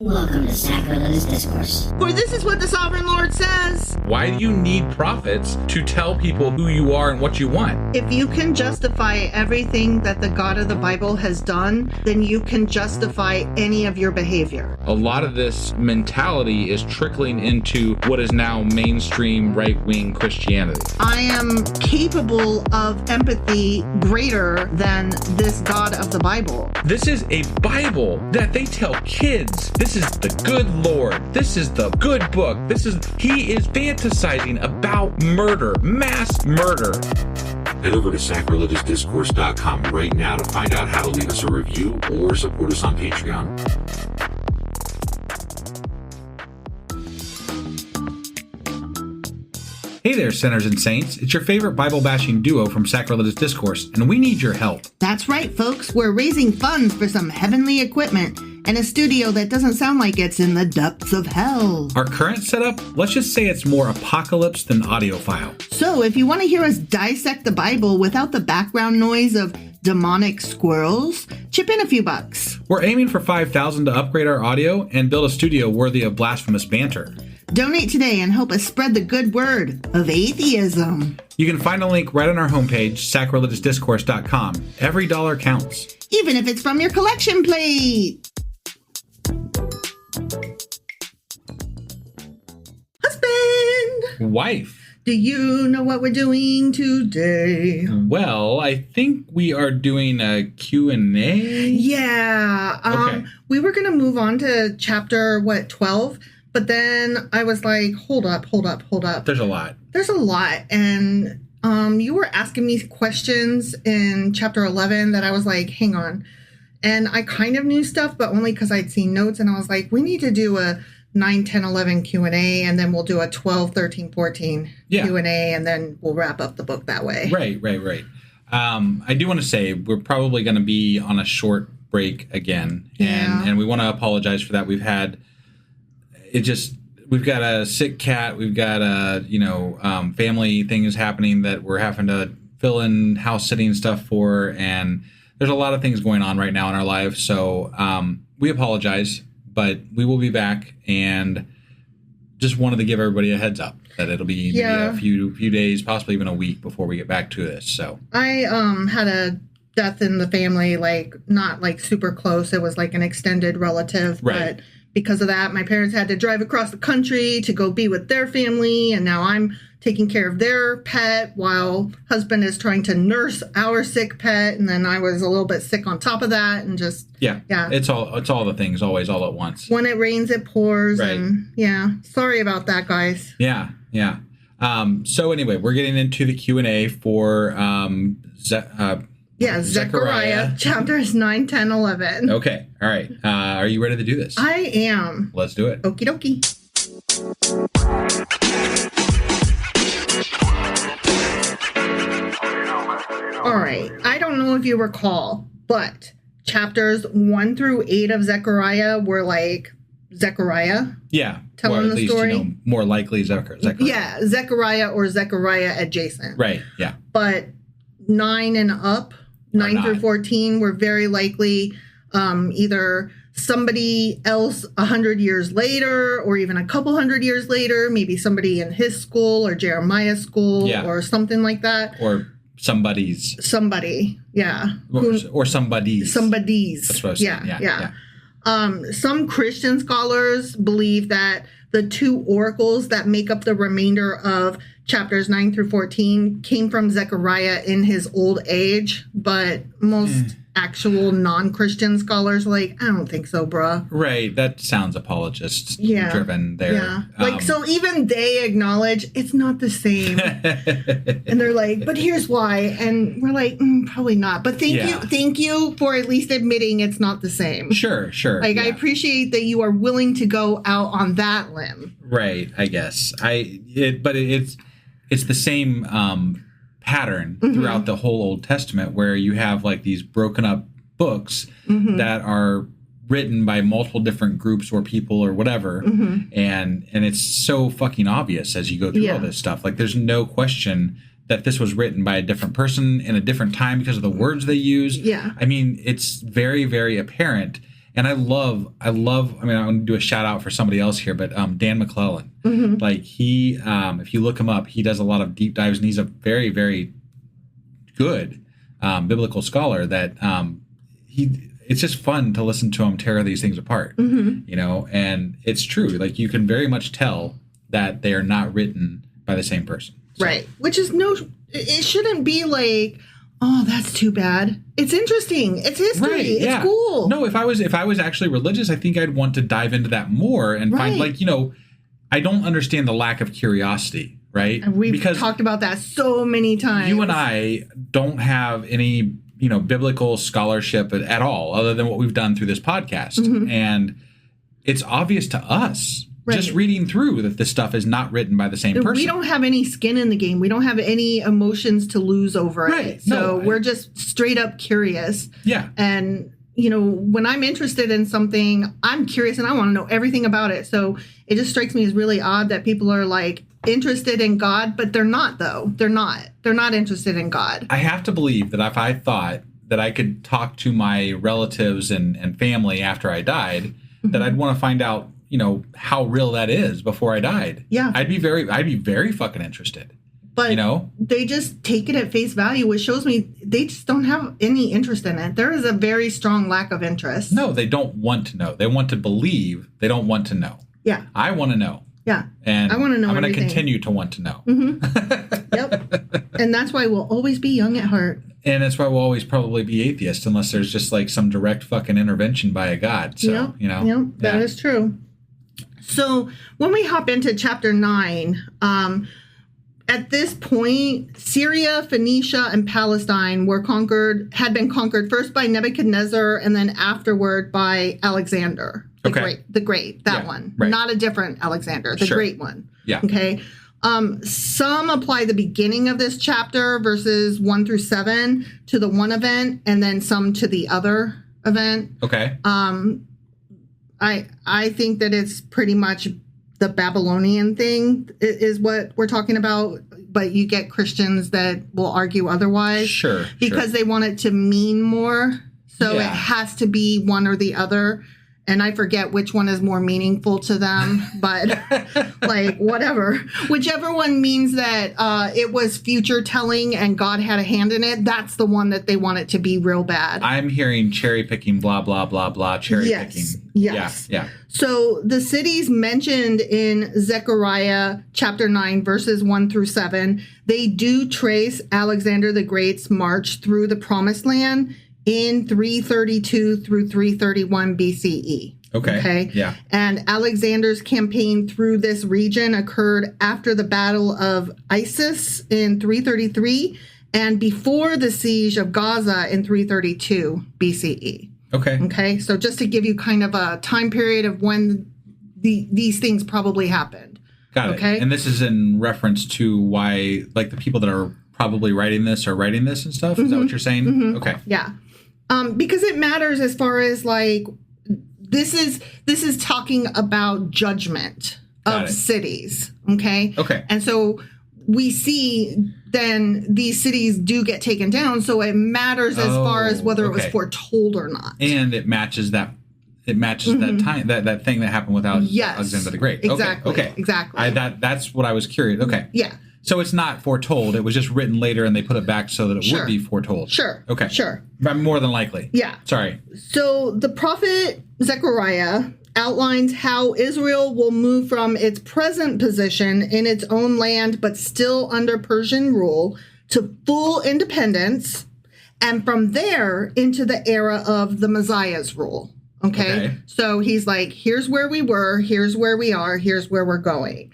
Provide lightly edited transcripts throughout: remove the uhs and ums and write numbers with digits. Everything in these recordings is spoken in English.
Welcome to Sacrilegious Discourse. For this is what the Sovereign Lord says. Why do you need prophets to tell people who you are and what you want? If you can justify everything that the God of the Bible has done, then you can justify any of your behavior. A lot of this mentality is trickling into what is now mainstream right-wing Christianity. I am capable of empathy greater than this God of the Bible. This is a Bible that they tell kids. This is the good Lord. This is the good book. He is fantasizing about murder, mass murder. Head over to sacrilegiousdiscourse.com right now to find out how to leave us a review or support us on Patreon. Hey there, sinners and saints. It's your favorite Bible-bashing duo from Sacrilegious Discourse, and we need your help. That's right, folks. We're raising funds for some heavenly equipment and a studio that doesn't sound like it's in the depths of hell. Our current setup, let's just say it's more apocalypse than audiophile. So if you want to hear us dissect the Bible without the background noise of demonic squirrels, chip in a few bucks. We're aiming for $5,000 to upgrade our audio and build a studio worthy of blasphemous banter. Donate today and help us spread the good word of atheism. You can find a link right on our homepage, sacrilegiousdiscourse.com. Every dollar counts. Even if it's from your collection plate. Husband! Wife. Do you know what we're doing today? Well, I think we are doing a Q&A. Yeah. Okay. We were going to move on to chapter, 12? But then I was like, hold up. There's a lot. There's a lot. And you were asking me questions in chapter 11 that I was like, hang on. And I kind of knew stuff, but only because I'd seen notes. And I was like, we need to do a 9, 10, 11 Q&A. And then we'll do a 12, 13, 14 Q&A. And then we'll wrap up the book that way. Right. I do want to say we're probably going to be on a short break again. And we want to apologize for that. We've got a sick cat. We've got family things happening that we're having to fill in house sitting stuff for. And there's a lot of things going on right now in our lives. So we apologize, but we will be back, and just wanted to give everybody a heads up that it'll be maybe a few days, possibly even a week before we get back to this. So I had a death in the family, like not like super close. It was like an extended relative, right. But because of that, my parents had to drive across the country to go be with their family. And now I'm taking care of their pet while husband is trying to nurse our sick pet. And then I was a little bit sick on top of that. And just, yeah. It's all the things always all at once. When it rains, it pours. Right. And sorry about that, guys. Yeah. So anyway, we're getting into the Q&A for, Zechariah, chapters 9, 10, 11. Okay. All right. Are you ready to do this? I am. Let's do it. Okie dokie. All right. I don't know if you recall, but chapters 1 through 8 of Zechariah were like Zechariah. Yeah. Telling or at the least, story. More likely Zechariah. Yeah. Zechariah or Zechariah adjacent. Right. Yeah. But 9 and up, 9 through 14 were very likely either somebody else 100 years later, or even a couple hundred years later, maybe somebody in his school or Jeremiah's school or something like that. Or somebody. Yeah. Or somebody's. That's what I was saying. Yeah. Some Christian scholars believe that the 2 oracles that make up the remainder of chapters 9 through 14 came from Zechariah in his old age, but most actual non-Christian scholars are like, I don't think so, bruh. Right. That sounds apologist driven there. Yeah. So even they acknowledge it's not the same. And they're like, but here's why. And we're like, probably not. But thank you for at least admitting it's not the same. Sure. I appreciate that you are willing to go out on that limb. Right, I guess. But it's the same pattern throughout the whole Old Testament, where you have like these broken up books that are written by multiple different groups or people or whatever, and it's so fucking obvious as you go through all this stuff. Like, there's no question that this was written by a different person in a different time because of the words they use. Yeah. I mean, it's very, very apparent. And I mean, I'm going to do a shout out for somebody else here, but Dan McClellan, like he, if you look him up, he does a lot of deep dives, and he's a very, very good biblical scholar that it's just fun to listen to him tear these things apart, you know, and it's true. Like you can very much tell that they are not written by the same person. So. Right. Which is it shouldn't be like, oh, that's too bad. It's interesting. It's history. Right, it's cool. No, if I was actually religious, I think I'd want to dive into that more and find, like, you know, I don't understand the lack of curiosity, right? And we've talked about that so many times. You and I don't have any, you know, biblical scholarship at all, other than what we've done through this podcast. And it's obvious to us, just reading through, that this stuff is not written by the same person. We don't have any skin in the game. We don't have any emotions to lose over it. So we're just straight up curious. Yeah. And, you know, when I'm interested in something, I'm curious and I want to know everything about it. So it just strikes me as really odd that people are like interested in God, but they're not, though. They're not interested in God. I have to believe that if I thought that I could talk to my relatives and family after I died, that I'd want to find out, you know, how real that is before I died. Yeah. I'd be very fucking interested. But, you know, they just take it at face value, which shows me they just don't have any interest in it. There is a very strong lack of interest. No, they don't want to know. They want to believe. They don't want to know. Yeah. I want to know. Yeah. And I want to know. I'm going to continue to want to know. Yep. And that's why we'll always be young at heart. And that's why we'll always probably be atheists, unless there's just like some direct fucking intervention by a God. So, you know. Yep. That is true. So when we hop into chapter 9, at this point, Syria, Phoenicia, and Palestine had been conquered first by Nebuchadnezzar and then afterward by Alexander the Great, that one. Right. Not a different Alexander, the great one. Yeah. Okay. Some apply the beginning of this chapter, verses 1 through 7, to the one event, and then some to the other event. Okay. I think that it's pretty much the Babylonian thing is what we're talking about, but you get Christians that will argue otherwise. Sure. Because they want it to mean more. So it has to be one or the other. And I forget which one is more meaningful to them, but like whatever. Whichever one means that it was future telling and God had a hand in it, that's the one that they want it to be real bad. I'm hearing cherry picking, blah, blah, blah, blah, cherry picking. Yes. Yeah. So the cities mentioned in Zechariah chapter 9, verses 1 through 7, they do trace Alexander the Great's march through the Promised Land in 332 through 331 BCE. Okay. Yeah. And Alexander's campaign through this region occurred after the Battle of Issus in 333 and before the siege of Gaza in 332 BCE. Okay. So just to give you kind of a time period of when these things probably happened. Got it. Okay. And this is in reference to why, like, the people that are probably writing this are writing this and stuff. Is that what you're saying? Okay. Yeah. Because it matters as far as like this is talking about judgment of cities. Okay. And so we see then these cities do get taken down. So it matters as far as whether it was foretold or not. And it matches that. It matches that time that thing that happened without Alexander the Great. Exactly. Okay. Exactly. That's what I was curious. Okay. Yeah. So it's not foretold. It was just written later, and they put it back so that it would be foretold. Sure. Okay. Sure. More than likely. Yeah. Sorry. So the prophet Zechariah outlines how Israel will move from its present position in its own land, but still under Persian rule, to full independence, and from there into the era of the Messiah's rule. Okay. So he's like, here's where we were, here's where we are, here's where we're going.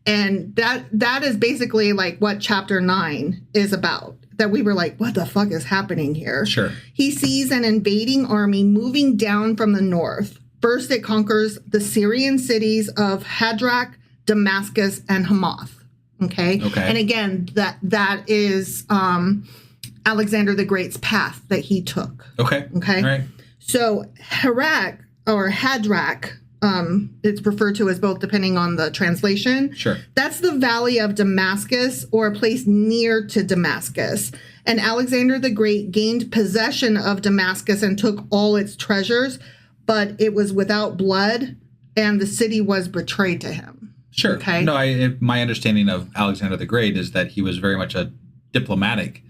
And that is basically like what chapter 9 is about. That we were like, what the fuck is happening here? Sure. He sees an invading army moving down from the north. First, it conquers the Syrian cities of Hadrach, Damascus, and Hamath. Okay. Okay. And again, that is Alexander the Great's path that he took. Okay. Okay. All right. So Hadrach, it's referred to as both depending on the translation. Sure. That's the valley of Damascus, or a place near to Damascus. And Alexander the Great gained possession of Damascus and took all its treasures, but it was without blood, and the city was betrayed to him. Sure. Okay. No, my understanding of Alexander the Great is that he was very much a diplomatic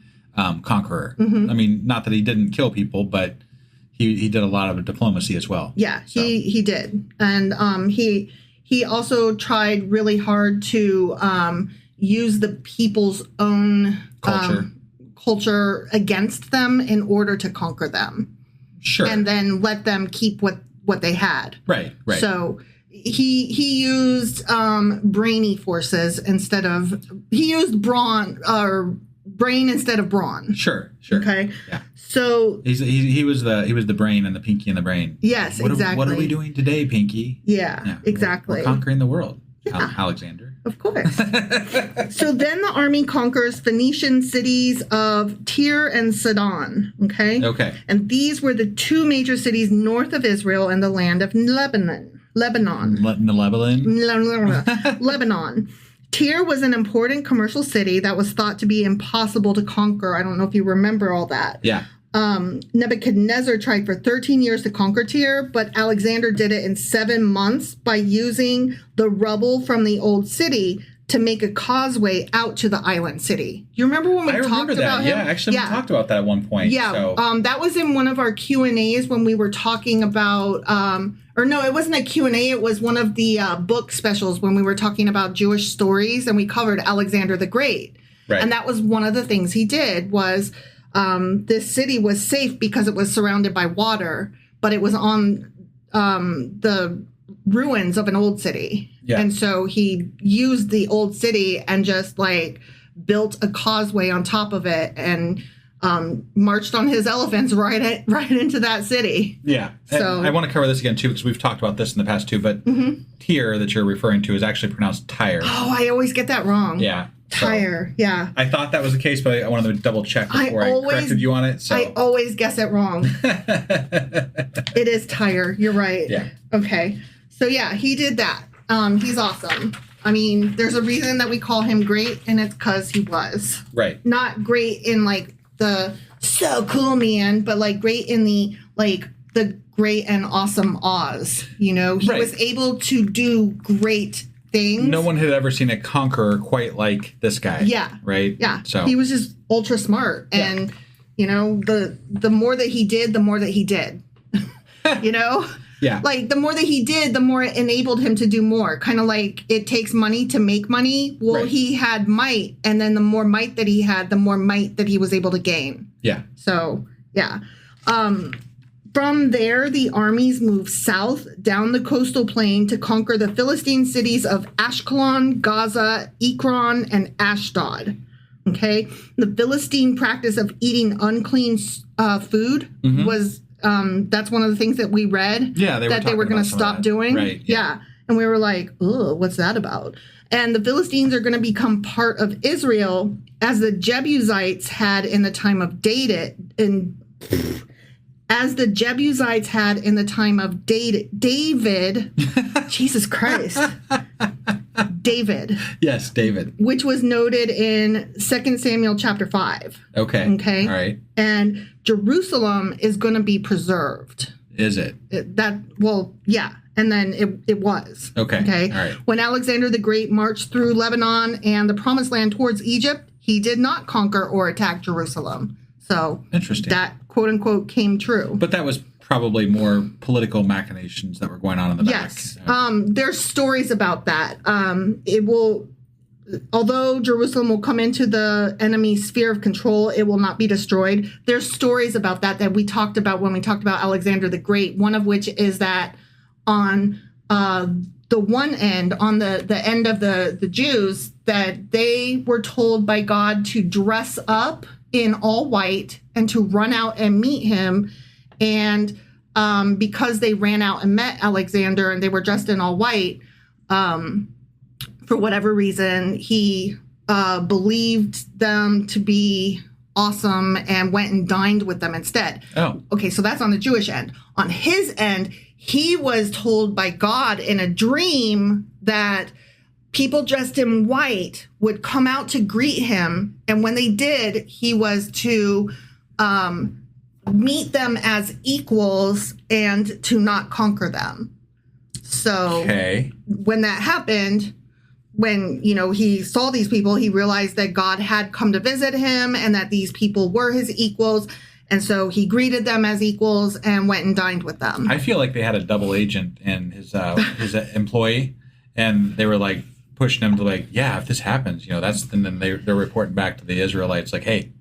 conqueror. I mean, not that he didn't kill people, but he did a lot of diplomacy as well. Yeah, so. he did. And he also tried really hard to use the people's own culture against them in order to conquer them. Sure. And then let them keep what they had. Right. So he used brainy forces instead of he used brain instead of brawn. Sure. Okay. Yeah. So he was the brain and the Pinky and the brain. Yes, exactly. What are we doing today, Pinky? Yeah, exactly. We're conquering the world. Yeah. Alexander. Of course. So then the army conquers Phoenician cities of Tyre and Sidon. Okay. And these were the two major cities north of Israel and the land of Lebanon. Lebanon. Tyre was an important commercial city that was thought to be impossible to conquer. I don't know if you remember all that. Yeah. Nebuchadnezzar tried for 13 years to conquer Tyre, but Alexander did it in 7 months by using the rubble from the old city to make a causeway out to the island city. You remember when we talked about him? Yeah, actually, we talked about that at one point. Yeah, so. That was in one of our Q&As when we were talking about, or no, it wasn't a Q&A. It was one of the book specials when we were talking about Jewish stories, and we covered Alexander the Great. Right. And that was one of the things he did was this city was safe because it was surrounded by water, but it was on the ruins of an old city. Yeah. And so he used the old city and just like built a causeway on top of it and marched on his elephants right into that city. Yeah. So and I want to cover this again too because we've talked about this in the past too, but Tyre that you're referring to is actually pronounced Tyre. Oh, I always get that wrong. Yeah. Tyre, yeah. I thought that was the case, but I wanted to double check before I corrected you on it. So. I always guess it wrong. It is Tyre. You're right. Yeah. Okay. So yeah, he did that. He's awesome. I mean, there's a reason that we call him great, and it's because he was. Right. Not great in like the so cool man, but like great in the great and awesome Oz. You know, he was able to do great things. No one had ever seen a conqueror quite like this guy. Yeah. Right? Yeah. So he was just ultra smart. And, you know, the more that he did, the more that he did. You know? Yeah. Like, the more that he did, the more it enabled him to do more. Kind of like it takes money to make money. Well, he had might. And then the more might that he had, the more might that he was able to gain. Yeah. So, yeah. From there, the armies moved south down the coastal plain to conquer the Philistine cities of Ashkelon, Gaza, Ekron, and Ashdod. Okay? The Philistine practice of eating unclean food was... that's one of the things that we read that they were going to stop doing. Right. Yeah. And we were like, oh, what's that about? And the Philistines are going to become part of Israel as the Jebusites had in the time of David. David. Jesus Christ. David. Yes, David. Which was noted in 2 Samuel chapter 5. Okay. Okay. All right. And Jerusalem is going to be preserved. Is it? Yeah. And then it was. Okay. Okay. All right. When Alexander the Great marched through Lebanon and the Promised Land towards Egypt, he did not conquer or attack Jerusalem. So interesting. That quote unquote came true. But that was probably more political machinations that were going on in the back. Yes. There's stories about that. Although Jerusalem will come into the enemy's sphere of control, it will not be destroyed. There's stories about that we talked about when we talked about Alexander the Great, one of which is that on the one end, on the end of the Jews, that they were told by God to dress up in all white and to run out and meet him. And because they ran out and met Alexander and they were dressed in all white, for whatever reason, he believed them to be awesome and went and dined with them instead. Oh. Okay, so that's on the Jewish end. On his end, he was told by God in a dream that people dressed in white would come out to greet him. And when they did, he was to meet them as equals and to not conquer them. So when that happened, when, he saw these people, he realized that God had come to visit him and that these people were his equals. And so he greeted them as equals and went and dined with them. I feel like they had a double agent in his employee, and they were like pushing him to like, yeah, if this happens, and then they're reporting back to the Israelites like, hey,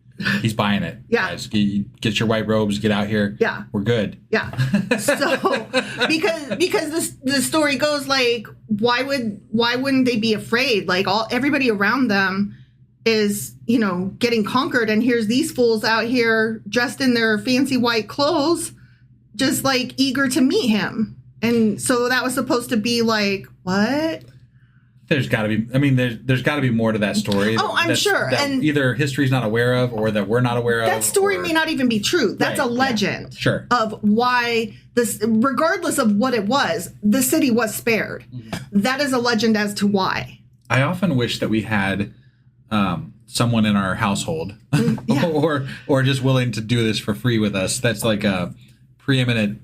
he's buying it. Yeah. Guys, get your white robes, get out here. Yeah. We're good. Yeah. So because the story goes like, why wouldn't they be afraid? Like everybody around them is, getting conquered, and here's these fools out here dressed in their fancy white clothes, just like eager to meet him. And so that was supposed to be like, what? There's got to be. I mean, there's got to be more to that story. Oh, I'm sure. That and either history's not aware of, or that we're not aware of. That story may not even be true. That's right, a legend. Yeah, sure. Of why this, regardless of what it was, the city was spared. Mm-hmm. That is a legend as to why. I often wish that we had someone in our household, or just willing to do this for free with us. That's like a preeminent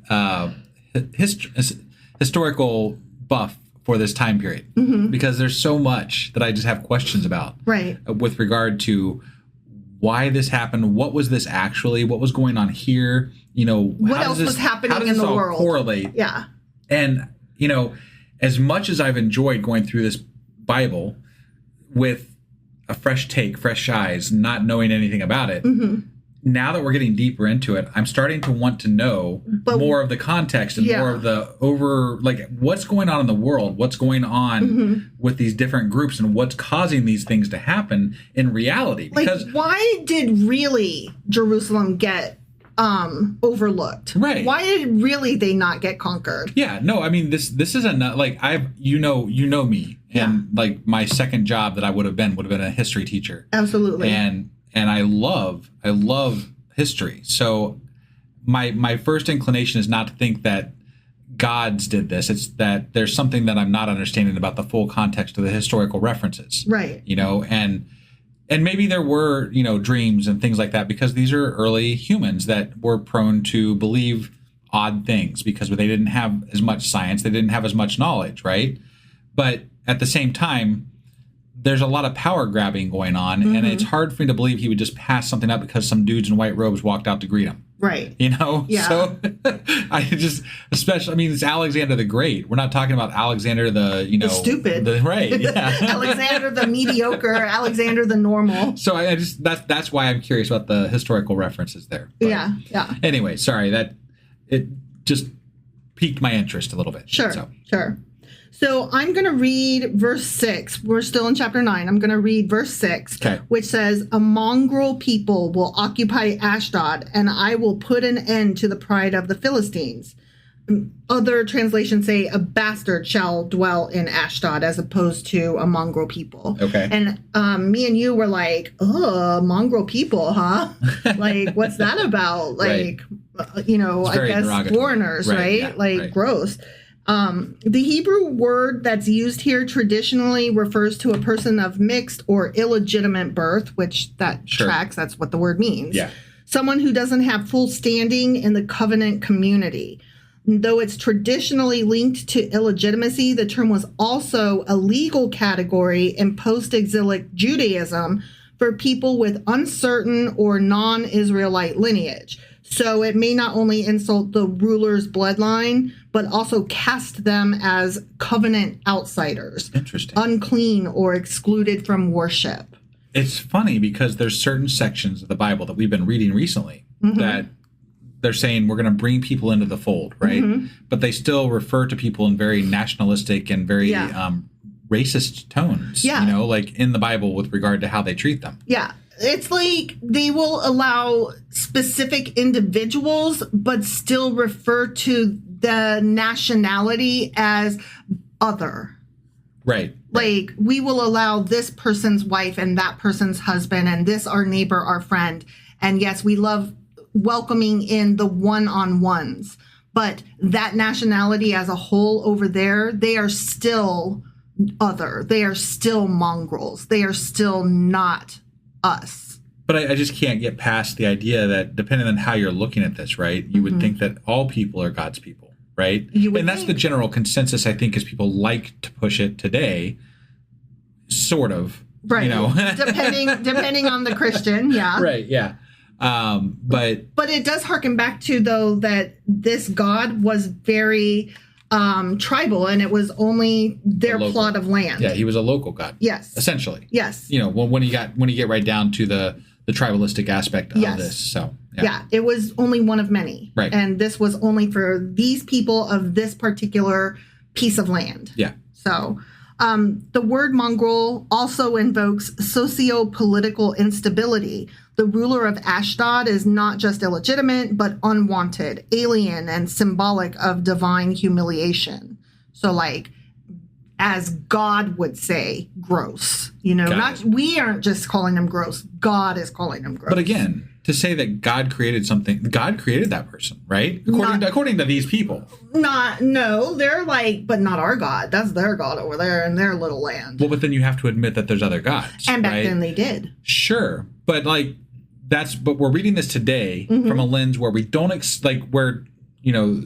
historical buff for this time period, because there's so much that I just have questions about, right? With regard to why this happened, what was this actually, what was going on here, what else was happening in the world, correlate, yeah. And as much as I've enjoyed going through this Bible with a fresh take, fresh eyes, not knowing anything about it. Now that we're getting deeper into it, I'm starting to want to know more of the context and more of the what's going on in the world, what's going on with these different groups, and what's causing these things to happen in reality. Because why did really Jerusalem get overlooked? Right. Why did really they not get conquered? Yeah, no, I mean this isn't like you know me, and like my second job that I would have been a history teacher. Absolutely. And I love history. So my first inclination is not to think that gods did this. It's that there's something that I'm not understanding about the full context of the historical references. Right. And maybe there were, dreams and things like that, because these are early humans that were prone to believe odd things because they didn't have as much science, they didn't have as much knowledge, right? But at the same time, there's a lot of power grabbing going on, and it's hard for me to believe he would just pass something up because some dudes in white robes walked out to greet him. Right. Yeah. So it's Alexander the Great. We're not talking about Alexander the stupid. Right. Yeah. Alexander the mediocre, Alexander the normal. So that's why I'm curious about the historical references there. But yeah. Anyway, sorry, that it just piqued my interest a little bit. Sure. So I'm going to read verse 6. We're still in chapter 9. I'm going to read verse 6, which says, "A mongrel people will occupy Ashdod, and I will put an end to the pride of the Philistines." Other translations say a bastard shall dwell in Ashdod, as opposed to a mongrel people. Okay. And me and you were like, oh, mongrel people, huh? Like, what's that about? Like, I guess foreigners, right? Yeah, gross. The Hebrew word that's used here traditionally refers to a person of mixed or illegitimate birth, which that tracks. That's what the word means. Yeah. Someone who doesn't have full standing in the covenant community. Though it's traditionally linked to illegitimacy, the term was also a legal category in post-exilic Judaism for people with uncertain or non-Israelite lineage. So it may not only insult the ruler's bloodline, but also cast them as covenant outsiders. Interesting. Unclean or excluded from worship. It's funny because there's certain sections of the Bible that we've been reading recently that they're saying we're going to bring people into the fold, right? But they still refer to people in very nationalistic and very racist tones, like in the Bible with regard to how they treat them. Yeah. It's like they will allow specific individuals, but still refer to the nationality as other. Right. Like, we will allow this person's wife and that person's husband and this our neighbor, our friend. And yes, we love welcoming in the one-on-ones. But that nationality as a whole over there, they are still other. They are still mongrels. They are still not us. But I just can't get past the idea that depending on how you're looking at this, right, you would think that all people are God's people, right? And that's the general consensus, I think, is people like to push it today, sort of. Right. You know? depending on the Christian, yeah. Right, yeah. But it does harken back to, though, that this God was very tribal, and it was only their plot of land. Yeah, he was a local God. Yes. Essentially. Yes. You know, when you get right down to the tribalistic aspect of this. So yeah, it was only one of many. Right. And this was only for these people of this particular piece of land. Yeah. So the word mongrel also invokes socio-political instability. The ruler of Ashdod is not just illegitimate, but unwanted, alien, and symbolic of divine humiliation. So, like, as God would say, gross. You know, we aren't just calling them gross. God is calling them gross. But again, to say that God created something, God created that person, right? According to these people. They're like, but not our God. That's their God over there in their little land. Well, but then you have to admit that there's other gods. And back then they did. Sure. But like, but we're reading this today from a lens where we don't, where, you know,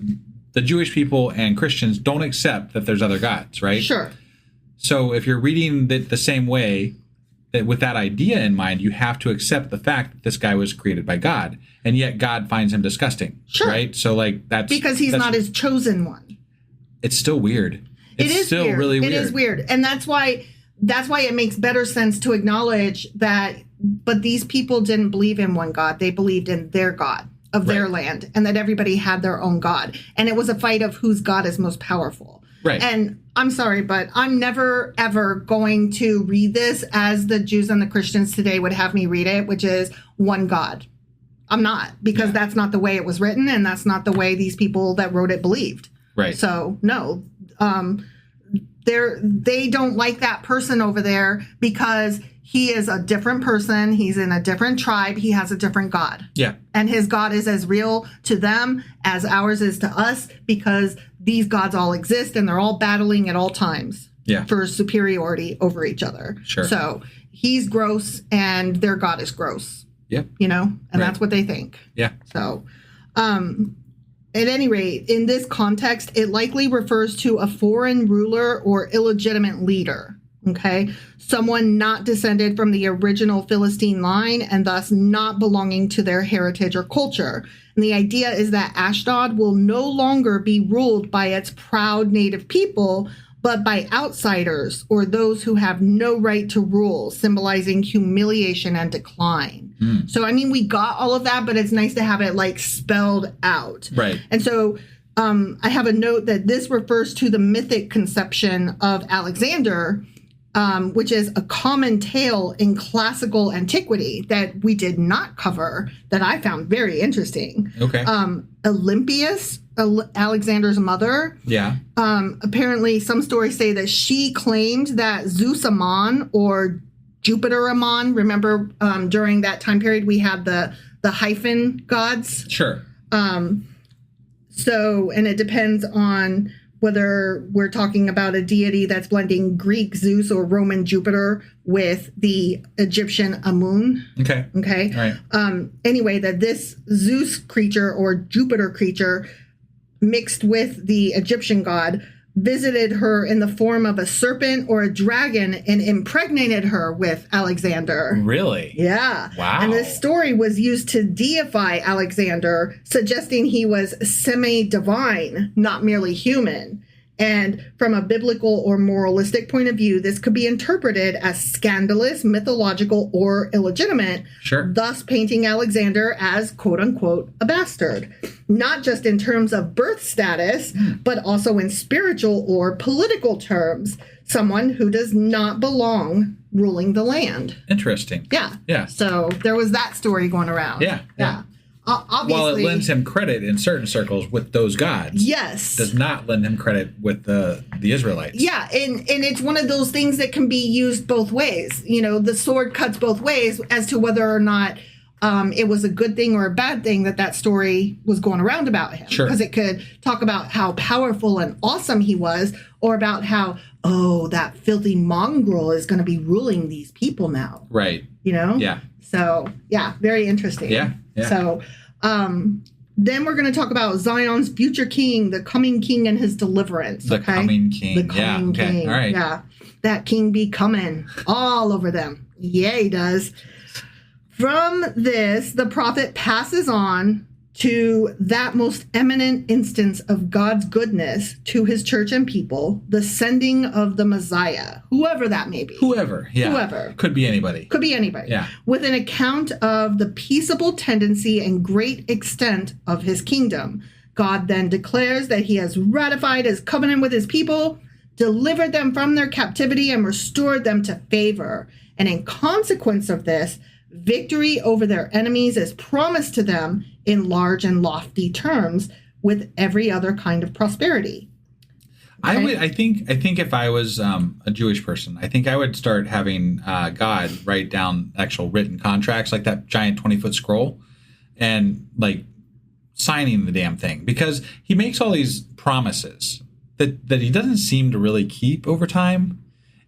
the Jewish people and Christians don't accept that there's other gods, right? Sure. So if you're reading it the same way, that with that idea in mind, you have to accept the fact that this guy was created by God, and yet God finds him disgusting. Sure. Right? So like that's because he's not his chosen one. It's still weird. It's still weird. really weird. It is weird. And that's why it makes better sense to acknowledge that, but these people didn't believe in one God. They believed in their God of their land, and that everybody had their own God. And it was a fight of whose God is most powerful. Right. And I'm sorry, but I'm never, ever going to read this as the Jews and the Christians today would have me read it, which is one God. I'm not, because that's not the way it was written, and that's not the way these people that wrote it believed. Right. So, no. They don't like that person over there because he is a different person. He's in a different tribe. He has a different God. Yeah. And his God is as real to them as ours is to us, because these gods all exist and they're all battling at all times for superiority over each other. Sure. So he's gross and their God is gross. Yep. You know, and that's what they think. Yeah. So, at any rate, in this context, it likely refers to a foreign ruler or illegitimate leader, okay? Someone not descended from the original Philistine line and thus not belonging to their heritage or culture. And the idea is that Ashdod will no longer be ruled by its proud native people, but by outsiders or those who have no right to rule, symbolizing humiliation and decline. So, I mean, we got all of that, but it's nice to have it like spelled out. Right. And so I have a note that this refers to the mythic conception of Alexander, which is a common tale in classical antiquity that we did not cover, that I found very interesting. Okay. Olympias, Alexander's mother. Yeah. Apparently, some stories say that she claimed that Zeus Amon or Jupiter Amon, remember during that time period we had the hyphen gods? Sure. So, and it depends on whether we're talking about a deity that's blending Greek Zeus or Roman Jupiter with the Egyptian Amun. Okay. Okay. All right. Anyway, that this Zeus creature or Jupiter creature mixed with the Egyptian god visited her in the form of a serpent or a dragon and impregnated her with Alexander. Really? Yeah. Wow. And this story was used to deify Alexander, suggesting he was semi-divine, not merely human. And from a biblical or moralistic point of view, this could be interpreted as scandalous, mythological, or illegitimate, thus painting Alexander as, quote-unquote, a bastard. Not just in terms of birth status, but also in spiritual or political terms, someone who does not belong ruling the land. Interesting. Yeah. Yeah. So there was that story going around. Yeah. Yeah. Obviously, while it lends him credit in certain circles with those gods, yes, does not lend him credit with the Israelites. Yeah, and it's one of those things that can be used both ways. You know, the sword cuts both ways as to whether or not it was a good thing or a bad thing that story was going around about him. Sure. Because it could talk about how powerful and awesome he was, or about how, that filthy mongrel is going to be ruling these people now. Right. You know? Yeah. So, yeah, very interesting. Yeah. So, then we're going to talk about Zion's future king, the coming king and his deliverance. The coming king. The coming king. All right. Yeah. That king be coming all over them. Yeah, he does. From this, the prophet passes on to that most eminent instance of God's goodness to his church and people, the sending of the Messiah, whoever that may be. Whoever. Yeah. Whoever. Could be anybody. Could be anybody. Yeah. With an account of the peaceable tendency and great extent of his kingdom. God then declares that he has ratified his covenant with his people, delivered them from their captivity, and restored them to favor. And in consequence of this, victory over their enemies is promised to them in large and lofty terms with every other kind of prosperity. Okay? I think if I was a Jewish person, I think I would start having God write down actual written contracts, like that giant 20-foot scroll, and like signing the damn thing, because he makes all these promises that he doesn't seem to really keep over time,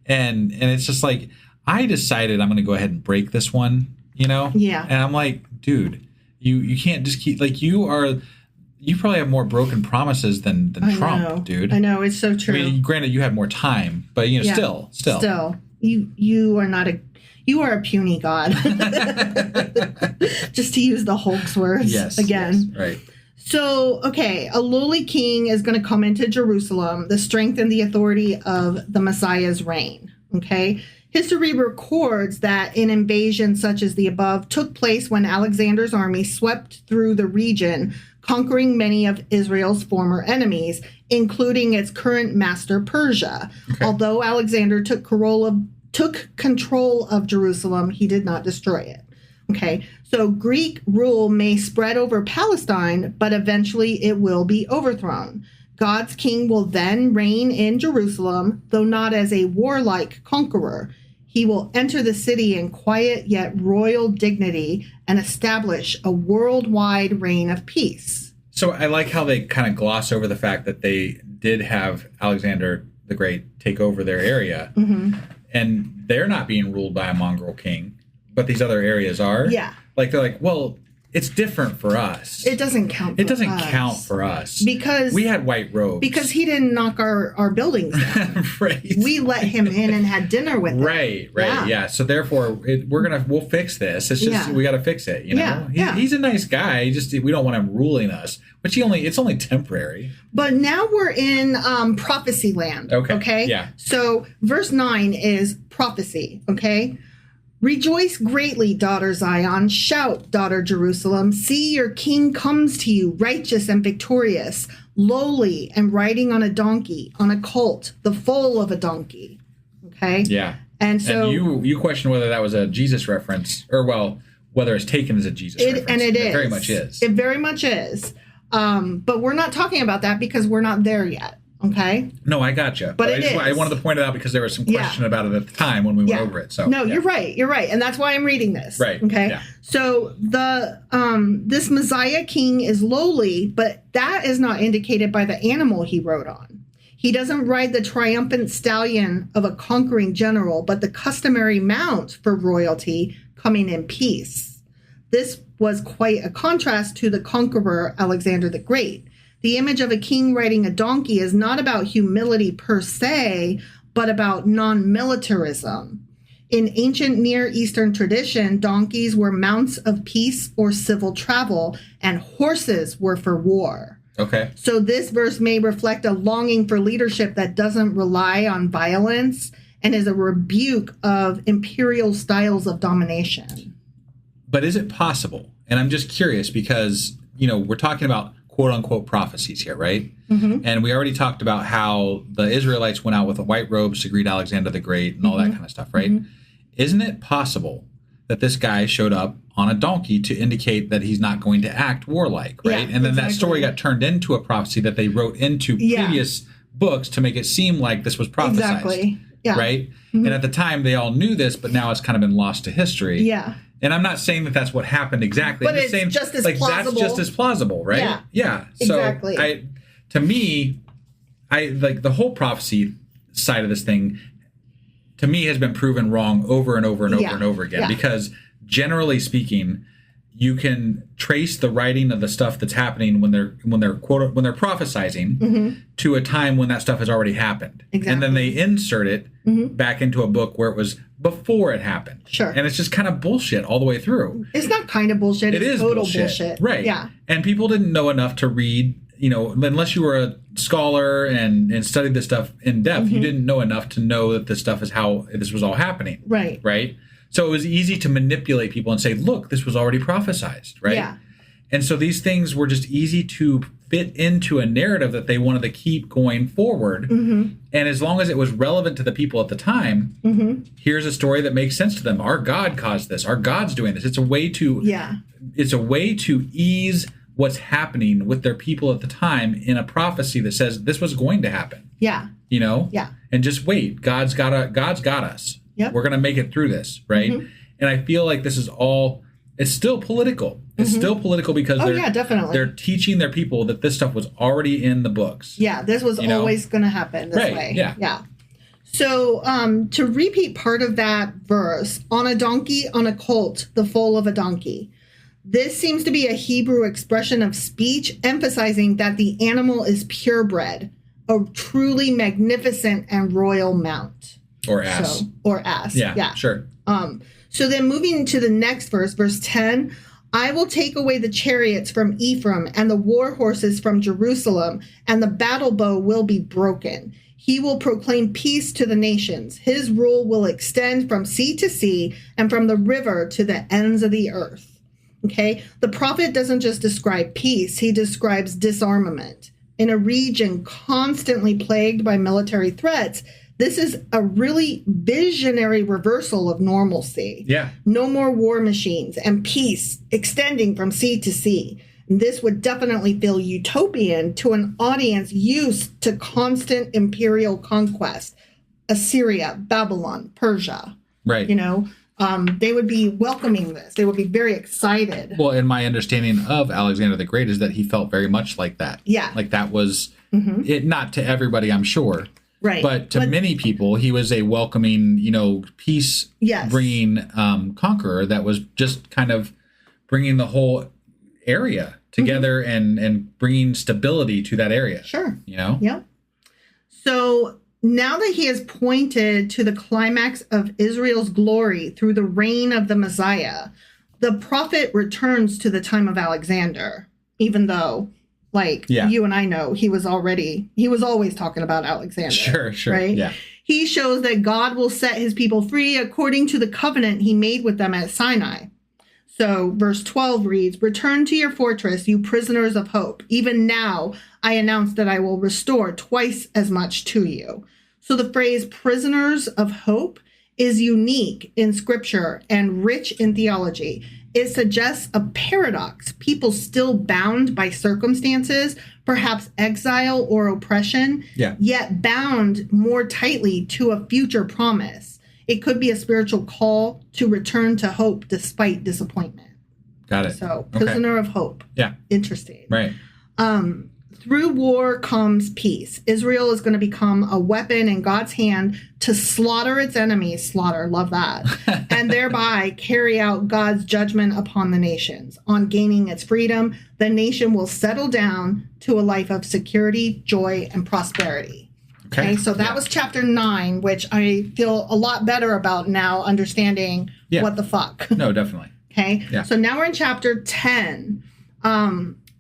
and it's just like, I decided I'm going to go ahead and break this one, you know? Yeah. And I'm like, dude, you can't just keep, like, you probably have more broken promises than Trump, dude. I know, it's so true. I mean, granted, you have more time, but, you know, still. You are a puny God. Just to use the Hulk's words again. Yes, right. So, okay, a lowly king is going to come into Jerusalem, the strength and the authority of the Messiah's reign, okay? History records that an invasion such as the above took place when Alexander's army swept through the region, conquering many of Israel's former enemies, including its current master, Persia. Okay. Although Alexander took control of Jerusalem, he did not destroy it. Okay, so Greek rule may spread over Palestine, but eventually it will be overthrown. God's king will then reign in Jerusalem, though not as a warlike conqueror. He will enter the city in quiet yet royal dignity and establish a worldwide reign of peace. So I like how they kind of gloss over the fact that they did have Alexander the Great take over their area. Mm-hmm. And they're not being ruled by a mongrel king, but these other areas are. Yeah. Like, they're like, well, it's different for us. It doesn't count for us. Because we had white robes. Because he didn't knock our buildings down. Right. We let him in and had dinner with him. Right. Yeah. So therefore, we'll fix this. It's just, we got to fix it, you know? He's a nice guy. We don't want him ruling us. But it's only temporary. But now we're in prophecy land. Okay? Yeah. So verse 9 is prophecy. Okay? Rejoice greatly, daughter Zion. Shout, daughter Jerusalem. See, your king comes to you, righteous and victorious, lowly and riding on a donkey, on a colt, the foal of a donkey. Okay? Yeah. And so you question whether that was a Jesus reference, or, well, whether it's taken as a Jesus reference. And it is. It very much is. It very much is. But we're not talking about that because we're not there yet. Okay. No, I gotcha. But I wanted to point it out because there was some question about it at the time when we went over it. So no, you're right. You're right, and that's why I'm reading this. Right. Okay. Yeah. So the this Messiah king is lowly, but that is not indicated by the animal he rode on. He doesn't ride the triumphant stallion of a conquering general, but the customary mount for royalty coming in peace. This was quite a contrast to the conqueror Alexander the Great. The image of a king riding a donkey is not about humility per se, but about non-militarism. In ancient Near Eastern tradition, donkeys were mounts of peace or civil travel, and horses were for war. Okay. So this verse may reflect a longing for leadership that doesn't rely on violence and is a rebuke of imperial styles of domination. But is it possible? And I'm just curious because, we're talking about quote-unquote prophecies here, right? Mm-hmm. And we already talked about how the Israelites went out with white robes to greet Alexander the Great and all that kind of stuff, right? Mm-hmm. Isn't it possible that this guy showed up on a donkey to indicate that he's not going to act warlike, right? And then that story got turned into a prophecy that they wrote into previous books to make it seem like this was prophesized. right? And at the time, they all knew this, but now it's kind of been lost to history. Yeah. And I'm not saying that that's what happened exactly. But I'm it's saying, just as like, plausible. That's just as plausible, right? Yeah. Yeah. So Exactly. to me, I like the whole prophecy side of this thing, to me, has been proven wrong over and over and over and over again. Because generally speaking, you can trace the writing of the stuff that's happening when they're prophesizing to a time when that stuff has already happened. Exactly. And then they insert it back into a book where it was before it happened. Sure. And it's just kind of bullshit all the way through. It's not kind of bullshit. It It's is total bullshit. Right. Yeah. And people didn't know enough to read, unless you were a scholar and studied this stuff in depth, you didn't know enough to know that this stuff is how this was all happening. Right. Right. So it was easy to manipulate people and say, look, this was already prophesized. Right. Yeah. And so these things were just easy to fit into a narrative that they wanted to keep going forward. And as long as it was relevant to the people at the time, here's a story that makes sense to them. Our God caused this. Our God's doing this. It's a way to ease what's happening with their people at the time in a prophecy that says this was going to happen. Yeah. Yeah. And just wait. God's got us. Yep. We're going to make it through this, right? And I feel like this is all. It's still political. It's still political because definitely. They're teaching their people that this stuff was already in the books. Yeah, this was always going to happen this way. Yeah. So to repeat part of that verse, on a donkey, on a colt, the foal of a donkey. This seems to be a Hebrew expression of speech emphasizing that the animal is purebred, a truly magnificent and royal mount. Or ass. Or ass. Yeah. Sure. So then moving to the next verse, verse 10, I will take away the chariots from Ephraim and the war horses from Jerusalem, and the battle bow will be broken. He will proclaim peace to the nations. His rule will extend from sea to sea and from the river to the ends of the earth. Okay? The prophet doesn't just describe peace, he describes disarmament. In a region constantly plagued by military threats, this is a really visionary reversal of normalcy. Yeah. No more war machines and peace extending from sea to sea. This would definitely feel utopian to an audience used to constant imperial conquest. Assyria, Babylon, Persia. Right. They would be welcoming this. They would be very excited. Well, and my understanding of Alexander the Great is that he felt very much like that. Yeah. Like that was it, not to everybody, I'm sure. Right. But to many people, he was a welcoming, peace-bringing conqueror that was just kind of bringing the whole area together and bringing stability to that area. Sure. Yep. So now that he has pointed to the climax of Israel's glory through the reign of the Messiah, the prophet returns to the time of Alexander, even though... you and I know, he was always talking about Alexander. Sure. Right? Yeah. He shows that God will set his people free according to the covenant he made with them at Sinai. So verse 12 reads, "Return to your fortress, you prisoners of hope. Even now I announce that I will restore twice as much to you." So the phrase prisoners of hope is unique in scripture and rich in theology. It suggests a paradox. People still bound by circumstances, perhaps exile or oppression, yet bound more tightly to a future promise. It could be a spiritual call to return to hope despite disappointment. Got it. So, prisoner of hope. Yeah. Interesting. Right. Through war comes peace. Israel is going to become a weapon in God's hand to slaughter its enemies. Slaughter, love that. And thereby carry out God's judgment upon the nations. On gaining its freedom, the nation will settle down to a life of security, joy, and prosperity. Okay, so that was chapter 9, which I feel a lot better about now, understanding what the fuck. No, definitely. Okay, so now we're in chapter 10.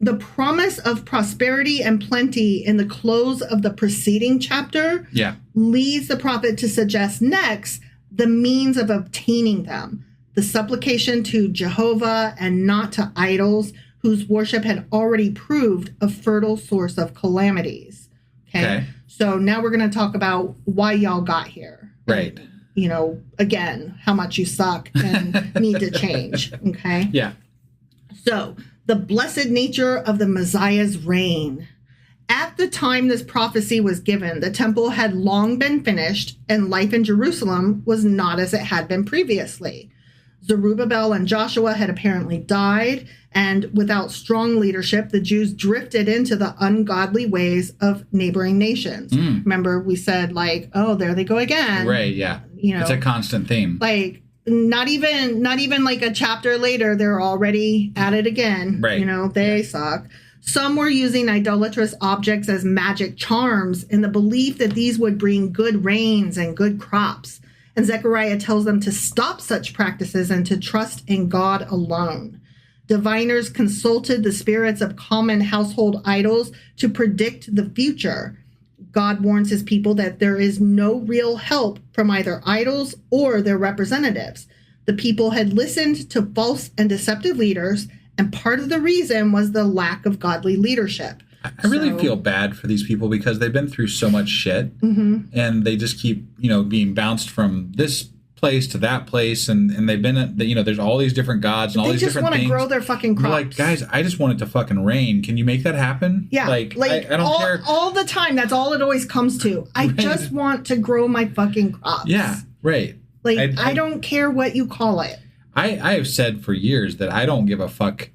The promise of prosperity and plenty in the close of the preceding chapter leads the prophet to suggest next the means of obtaining them. The supplication to Jehovah and not to idols whose worship had already proved a fertile source of calamities. Okay. So now we're going to talk about why y'all got here. Right. And, again, how much you suck and need to change. Okay. Yeah. So the blessed nature of the Messiah's reign. At the time this prophecy was given, the temple had long been finished, and life in Jerusalem was not as it had been previously. Zerubbabel and Joshua had apparently died, and without strong leadership, the Jews drifted into the ungodly ways of neighboring nations. Remember, we said, like, oh, there they go again. Right, yeah. You know, it's a constant theme. Like, not even like a chapter later, they're already at it again. Right. You know, they suck. Some were using idolatrous objects as magic charms in the belief that these would bring good rains and good crops. And Zechariah tells them to stop such practices and to trust in God alone. Diviners consulted the spirits of common household idols to predict the future. God warns his people that there is no real help from either idols or their representatives. The people had listened to false and deceptive leaders, and part of the reason was the lack of godly leadership. I really feel bad for these people because they've been through so much shit, and they just keep, being bounced from this place to that place, and they've been, there's all these different gods and all these different things. They just want to grow their fucking crops. Like, guys, I just want it to fucking rain. Can you make that happen? Yeah, like I don't care. All the time, that's all it always comes to. I just want to grow my fucking crops. Yeah, right. Like, I don't care what you call it. I have said for years that I don't give a fuck.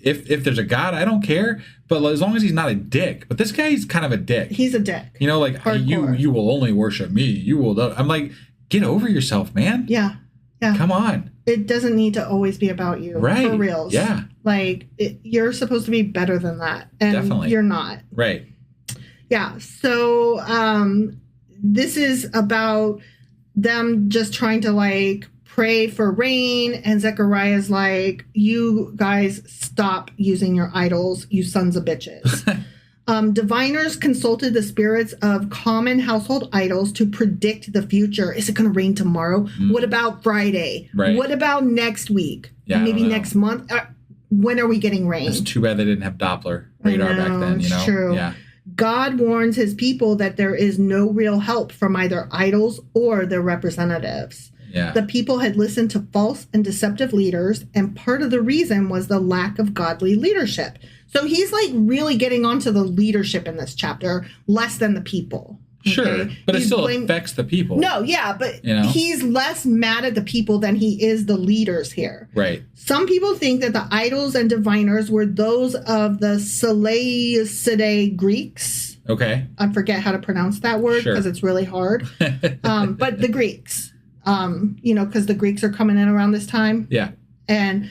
If there's a God, I don't care. But as long as he's not a dick. But this guy, he's kind of a dick. He's a dick. You will only worship me. You will. I'm like, get over yourself, man. Yeah. Come on. It doesn't need to always be about you. Right. For reals. Yeah. Like, you're supposed to be better than that. And definitely. You're not. Right. Yeah. So this is about them just trying to, like, pray for rain, and Zechariah's like, you guys stop using your idols, you sons of bitches. Diviners consulted the spirits of common household idols to predict the future. Is it going to rain tomorrow? What about Friday? Right. What about next week? Yeah, maybe next month? When are we getting rain? It's too bad they didn't have Doppler radar back then, It's true. Yeah. God warns his people that there is no real help from either idols or their representatives. Yeah. The people had listened to false and deceptive leaders, and part of the reason was the lack of godly leadership. So he's like really getting onto the leadership in this chapter, less than the people. Okay? Sure, but it still affects the people. No, yeah, but he's less mad at the people than he is the leaders here. Right. Some people think that the idols and diviners were those of the Seleucid Greeks. Okay. I forget how to pronounce that word because it's really hard. But the Greeks. Because the Greeks are coming in around this time. Yeah. And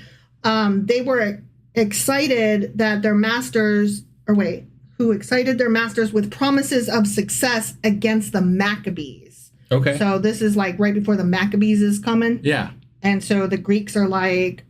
they were excited that their masters, who excited their masters with promises of success against the Maccabees. Okay. So this is like right before the Maccabees is coming. Yeah. And so the Greeks are like,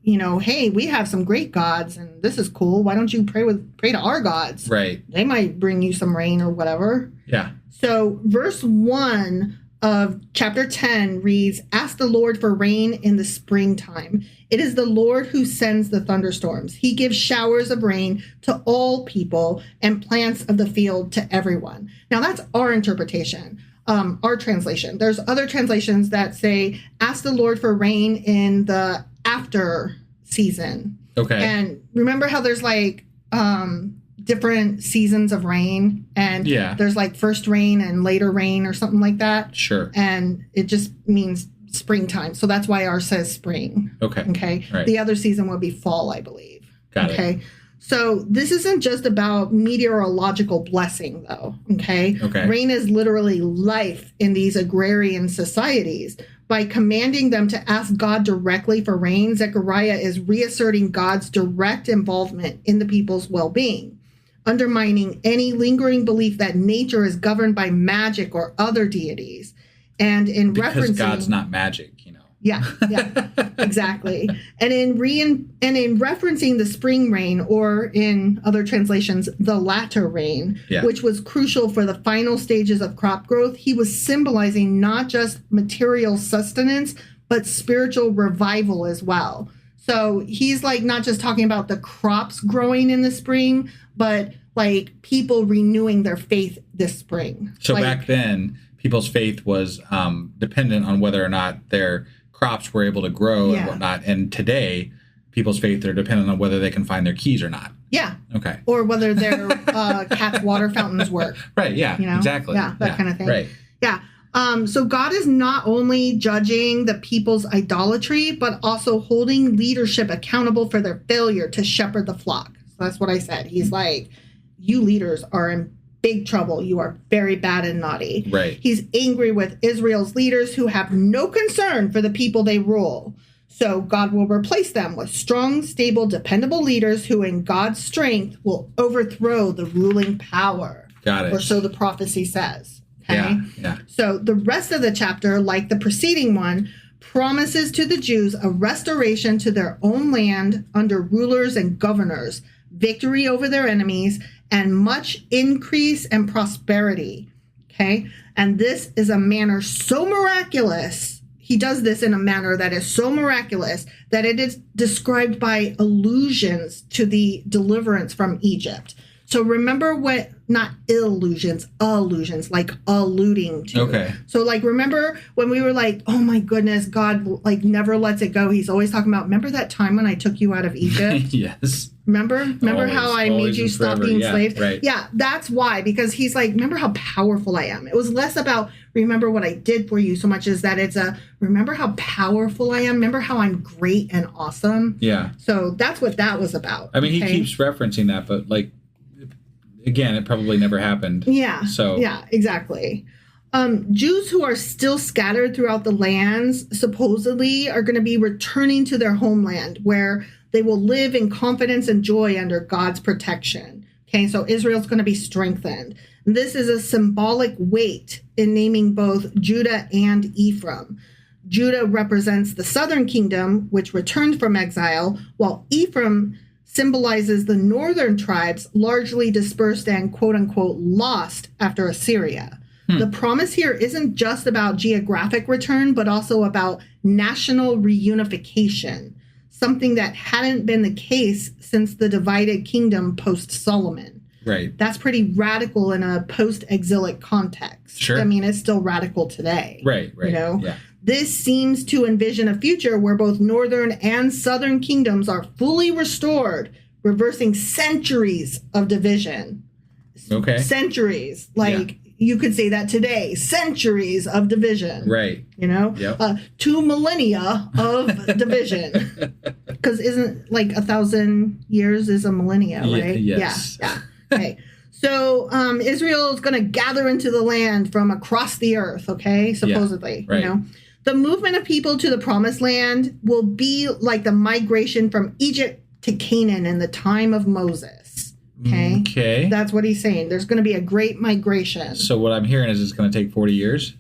hey, we have some great gods and this is cool. Why don't you pray to our gods? Right. They might bring you some rain or whatever. Yeah. So verse 1 of chapter 10 reads, ask the Lord for rain in the springtime. It is the Lord who sends the thunderstorms. He gives showers of rain to all people and plants of the field to everyone. Now that's our interpretation, our translation. There's other translations that say, ask the Lord for rain in the after season. Okay. And remember how there's like different seasons of rain, and there's like first rain and later rain or something like that. Sure. And it just means springtime. So that's why ours says spring. Okay. Right. The other season would be fall, I believe. Got it. So this isn't just about meteorological blessing, though. Okay. Rain is literally life in these agrarian societies. By commanding them to ask God directly for rain, Zechariah is reasserting God's direct involvement in the people's well-being, undermining any lingering belief that nature is governed by magic or other deities. And in because referencing God's not magic, Yeah, exactly. And in referencing the spring rain, or in other translations, the latter rain, which was crucial for the final stages of crop growth, he was symbolizing not just material sustenance, but spiritual revival as well. So he's like not just talking about the crops growing in the spring, but like people renewing their faith this spring. So back then, people's faith was dependent on whether or not their crops were able to grow and whatnot. And today, people's faith are dependent on whether they can find their keys or not. Yeah. Okay. Or whether their cat's water fountains work. Right. Yeah. You know? Exactly. Yeah. That kind of thing. Right. Yeah. So God is not only judging the people's idolatry, but also holding leadership accountable for their failure to shepherd the flock. So that's what I said. He's like, you leaders are in big trouble. You are very bad and naughty. Right. He's angry with Israel's leaders who have no concern for the people they rule. So God will replace them with strong, stable, dependable leaders who in God's strength will overthrow the ruling power. Got it. Or so the prophecy says. Okay? Yeah. Yeah. So the rest of the chapter, like the preceding one, promises to the Jews a restoration to their own land under rulers and governors, victory over their enemies, and much increase and prosperity. Okay? And this is a manner so miraculous. He does this in a manner that is so miraculous that it is described by allusions to the deliverance from Egypt. So remember what, not allusions, like alluding to. Okay. So like, remember when we were like, oh my goodness, God like never lets it go. He's always talking about, remember that time when I took you out of Egypt? Yes. Remember Always, how I made you stop forever. being Yeah, slaves? right. Yeah, that's why. Because he's like, remember how powerful I am. It was less about remember what I did for you so much as that it's a remember how powerful I am. Remember how I'm great and awesome. Yeah. So that's what that was about. I mean, okay? he keeps referencing that, but like, again, it probably never happened. Yeah. So yeah, exactly. Jews who are still scattered throughout the lands supposedly are going to be returning to their homeland where they will live in confidence and joy under God's protection. Okay, so Israel's going to be strengthened. And this is a symbolic weight in naming both Judah and Ephraim. Judah represents the southern kingdom, which returned from exile, while Ephraim symbolizes the northern tribes largely dispersed and quote-unquote lost after Assyria. The promise here isn't just about geographic return, but also about national reunification, something that hadn't been the case since the divided kingdom post-Solomon. Right. That's pretty radical in a post-exilic context. Sure. I mean, it's still radical today. Right. You know? Yeah. This seems to envision a future where both northern and southern kingdoms are fully restored, reversing centuries of division. Okay. Centuries. Like, you could say that today. Centuries of division. Right. You know? Yep. 2 millennia of division. Because isn't, like, 1,000 years is a millennia, right? Yes. Yeah. Okay. So Israel is going to gather into the land from across the earth, okay? Supposedly, right. You know? The movement of people to the promised land will be like the migration from Egypt to Canaan in the time of Moses. Okay. Okay. That's what he's saying. There's going to be a great migration. So what I'm hearing is it's going to take 40 years?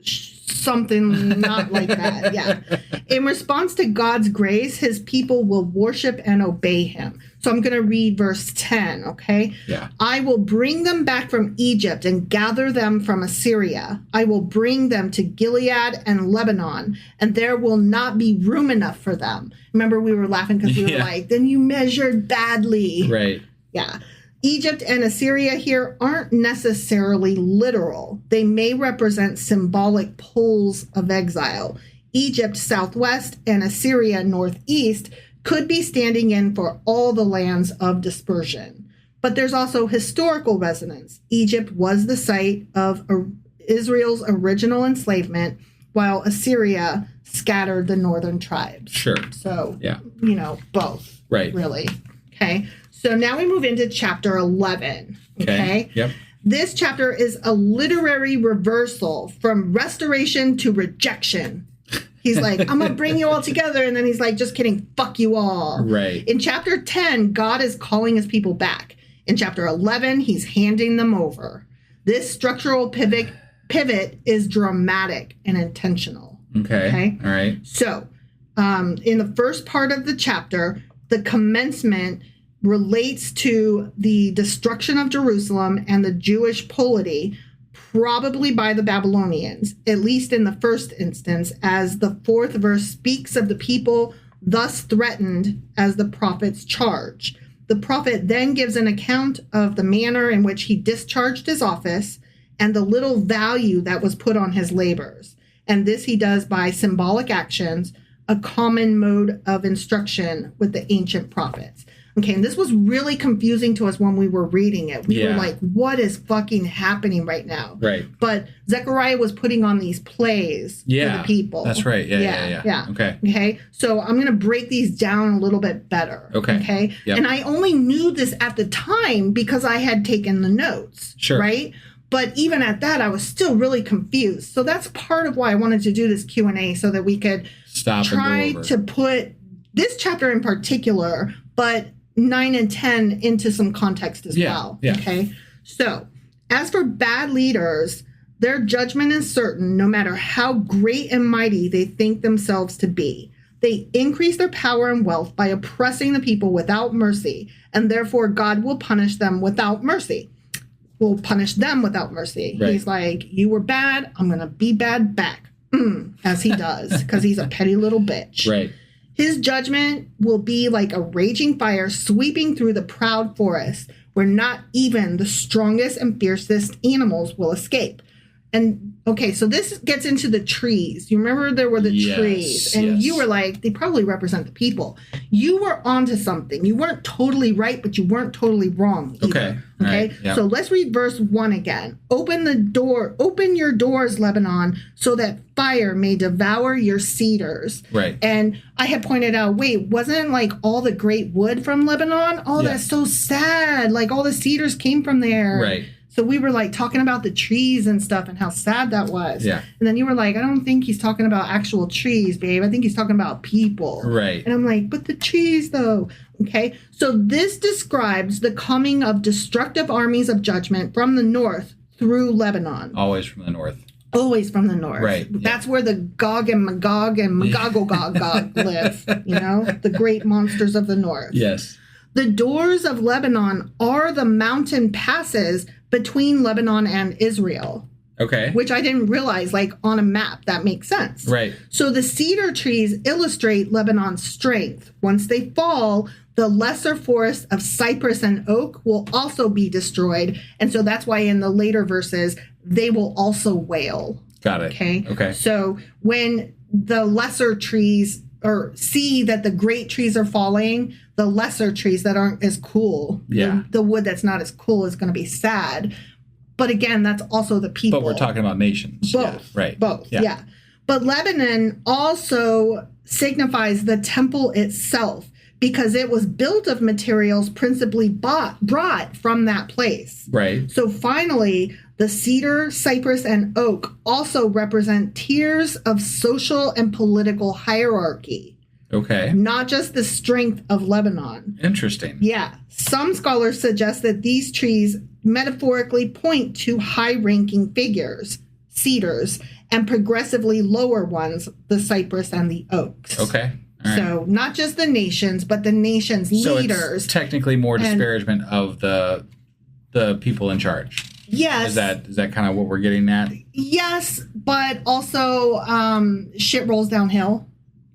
Something not like that. Yeah. In response to God's grace, his people will worship and obey him. So I'm going to read verse 10, okay? Yeah. I will bring them back from Egypt and gather them from Assyria. I will bring them to Gilead and Lebanon, and there will not be room enough for them. Remember, we were laughing because we were like, then you measured badly. Right. Yeah. Egypt and Assyria here aren't necessarily literal. They may represent symbolic poles of exile. Egypt southwest and Assyria northeast could be standing in for all the lands of dispersion. But there's also historical resonance. Egypt was the site of Israel's original enslavement, while Assyria scattered the northern tribes. Sure. So, yeah, you know, both. Right. Really. Okay. So now we move into chapter 11. Okay. Yep. This chapter is a literary reversal from restoration to rejection. He's like, I'm going to bring you all together. And then he's like, just kidding. Fuck you all. Right. In chapter 10, God is calling his people back. In chapter 11, he's handing them over. This structural pivot is dramatic and intentional. Okay. All right. So in the first part of the chapter, the commencement relates to the destruction of Jerusalem and the Jewish polity, probably by the Babylonians, at least in the first instance, as the 4th verse speaks of the people thus threatened as the prophet's charge. The prophet then gives an account of the manner in which he discharged his office and the little value that was put on his labors. And this he does by symbolic actions, a common mode of instruction with the ancient prophets. Okay, and this was really confusing to us when we were reading it. We were like, what is fucking happening right now? Right. But Zechariah was putting on these plays for the people. That's right. Yeah. Okay. So I'm going to break these down a little bit better. Okay. Yep. And I only knew this at the time because I had taken the notes. Sure. Right? But even at that, I was still really confused. So that's part of why I wanted to do this Q&A so that we could try to put this chapter in particular, but 9 and 10 into some context as well. Yeah. Okay. So as for bad leaders, their judgment is certain no matter how great and mighty they think themselves to be. They increase their power and wealth by oppressing the people without mercy, and therefore God will punish them without mercy. Will punish them without mercy. Right. He's like, you were bad, I'm going to be bad back. As he does, because he's a petty little bitch. Right. His judgment will be like a raging fire sweeping through the proud forest where not even the strongest and fiercest animals will escape. And okay, so this gets into the trees. You remember there were the trees, and you were like, they probably represent the people. You were onto something. You weren't totally right, but you weren't totally wrong either. Okay. Right. Yep. So let's read verse 1 again. Open your doors, Lebanon, so that fire may devour your cedars. Right. And I had pointed out, wait, wasn't like all the great wood from Lebanon? Oh, that's so sad. Like all the cedars came from there. Right. So we were like talking about the trees and stuff and how sad that was. Yeah. And then you were like, I don't think he's talking about actual trees, babe. I think he's talking about people. Right. And I'm like, but the trees though. Okay. So this describes the coming of destructive armies of judgment from the north through Lebanon. Always from the north. Always from the north. Right. That's where the Gog and Magog live. You know, the great monsters of the north. Yes. The doors of Lebanon are the mountain passes between Lebanon and Israel. Okay. Which I didn't realize, like on a map, that makes sense. Right. So the cedar trees illustrate Lebanon's strength. Once they fall, the lesser forests of cypress and oak will also be destroyed. And so that's why in the later verses, they will also wail. Got it. Okay. So when the lesser trees or see that the great trees are falling, the lesser trees that aren't as cool, the wood that's not as cool is going to be sad. But again, that's also the people. But we're talking about nations. Both. Yeah, right. Both. Yeah. But Lebanon also signifies the temple itself because it was built of materials principally brought from that place. Right. So finally, the cedar, cypress, and oak also represent tiers of social and political hierarchy. Okay. Not just the strength of Lebanon. Interesting. Yeah. Some scholars suggest that these trees metaphorically point to high-ranking figures, cedars, and progressively lower ones, the cypress and the oaks. Okay. All right. So not just the nations, but the nation's leaders. It's technically more disparagement of the people in charge. Yes. Is that kind of what we're getting at? Yes, but also shit rolls downhill.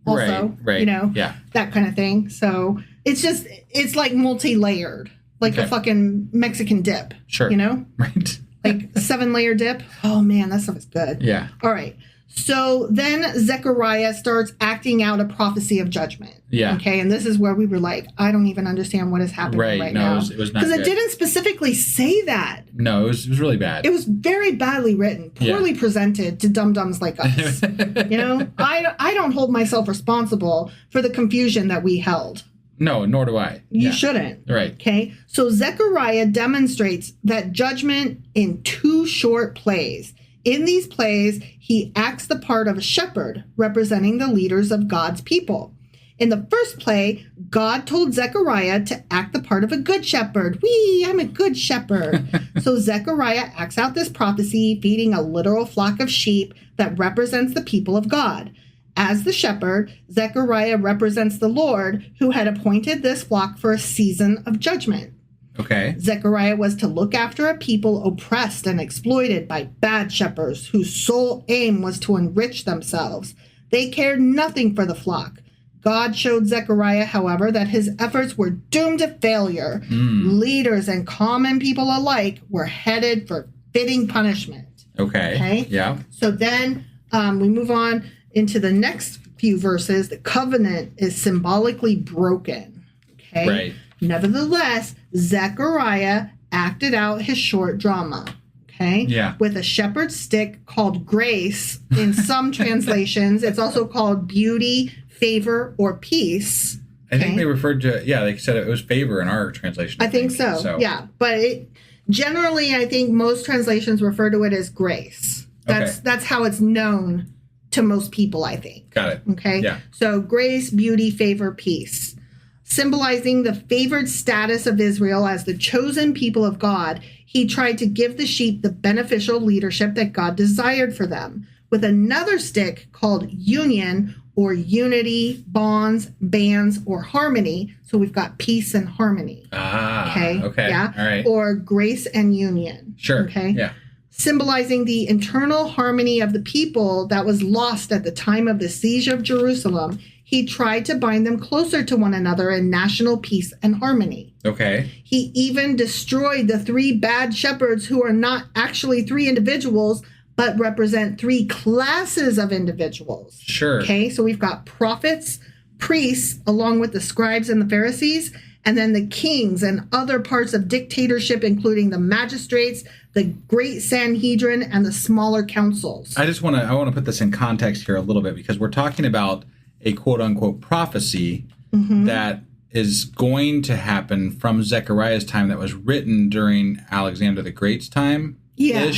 Also, right. You know, that kind of thing. So it's like multi-layered, like a fucking Mexican dip. Sure. You know? Right. Like 7-layer dip. Oh man, that stuff is good. Yeah. All right. So then Zechariah starts acting out a prophecy of judgment. Yeah. Okay. And this is where we were like, I don't even understand what is happening right now. It was not because it didn't specifically say that. No, it was really bad. It was very badly written, poorly presented to dum-dums like us. You know, I don't hold myself responsible for the confusion that we held. No, nor do I. You shouldn't. Right. Okay. So Zechariah demonstrates that judgment in 2 short plays. In these plays, he acts the part of a shepherd, representing the leaders of God's people. In the first play, God told Zechariah to act the part of a good shepherd. I'm a good shepherd. So Zechariah acts out this prophecy, feeding a literal flock of sheep that represents the people of God. As the shepherd, Zechariah represents the Lord, who had appointed this flock for a season of judgment. Okay. Zechariah was to look after a people oppressed and exploited by bad shepherds whose sole aim was to enrich themselves. They cared nothing for the flock. God showed Zechariah, however, that his efforts were doomed to failure. Leaders and common people alike were headed for fitting punishment. Okay. Yeah. So then we move on into the next few verses, the covenant is symbolically broken. Okay. Right. Nevertheless, Zechariah acted out his short drama. Okay. Yeah. With a shepherd's stick called grace in some translations. It's also called beauty, favor, or peace. I think they referred to, they said it was favor in our translation. I think so. Yeah. But generally, I think most translations refer to it as grace. That's how it's known to most people, I think. Got it. Okay. Yeah. So grace, beauty, favor, peace. Symbolizing the favored status of Israel as the chosen people of God, he tried to give the sheep the beneficial leadership that God desired for them. With another stick called union or unity, bonds, bands, or harmony. So we've got peace and harmony. Okay. Yeah. All right. Or grace and union. Sure. Okay. Yeah. Symbolizing the internal harmony of the people that was lost at the time of the siege of Jerusalem, he tried to bind them closer to one another in national peace and harmony. Okay. He even destroyed the 3 bad shepherds who are not actually 3 individuals, but represent 3 classes of individuals. Sure. Okay, so we've got prophets, priests, along with the scribes and the Pharisees, and then the kings and other parts of dictatorship, including the magistrates, the great Sanhedrin, and the smaller councils. I want to put this in context here a little bit, because we're talking about a quote-unquote prophecy that is going to happen from Zechariah's time, that was written during Alexander the Great's time. Yeah.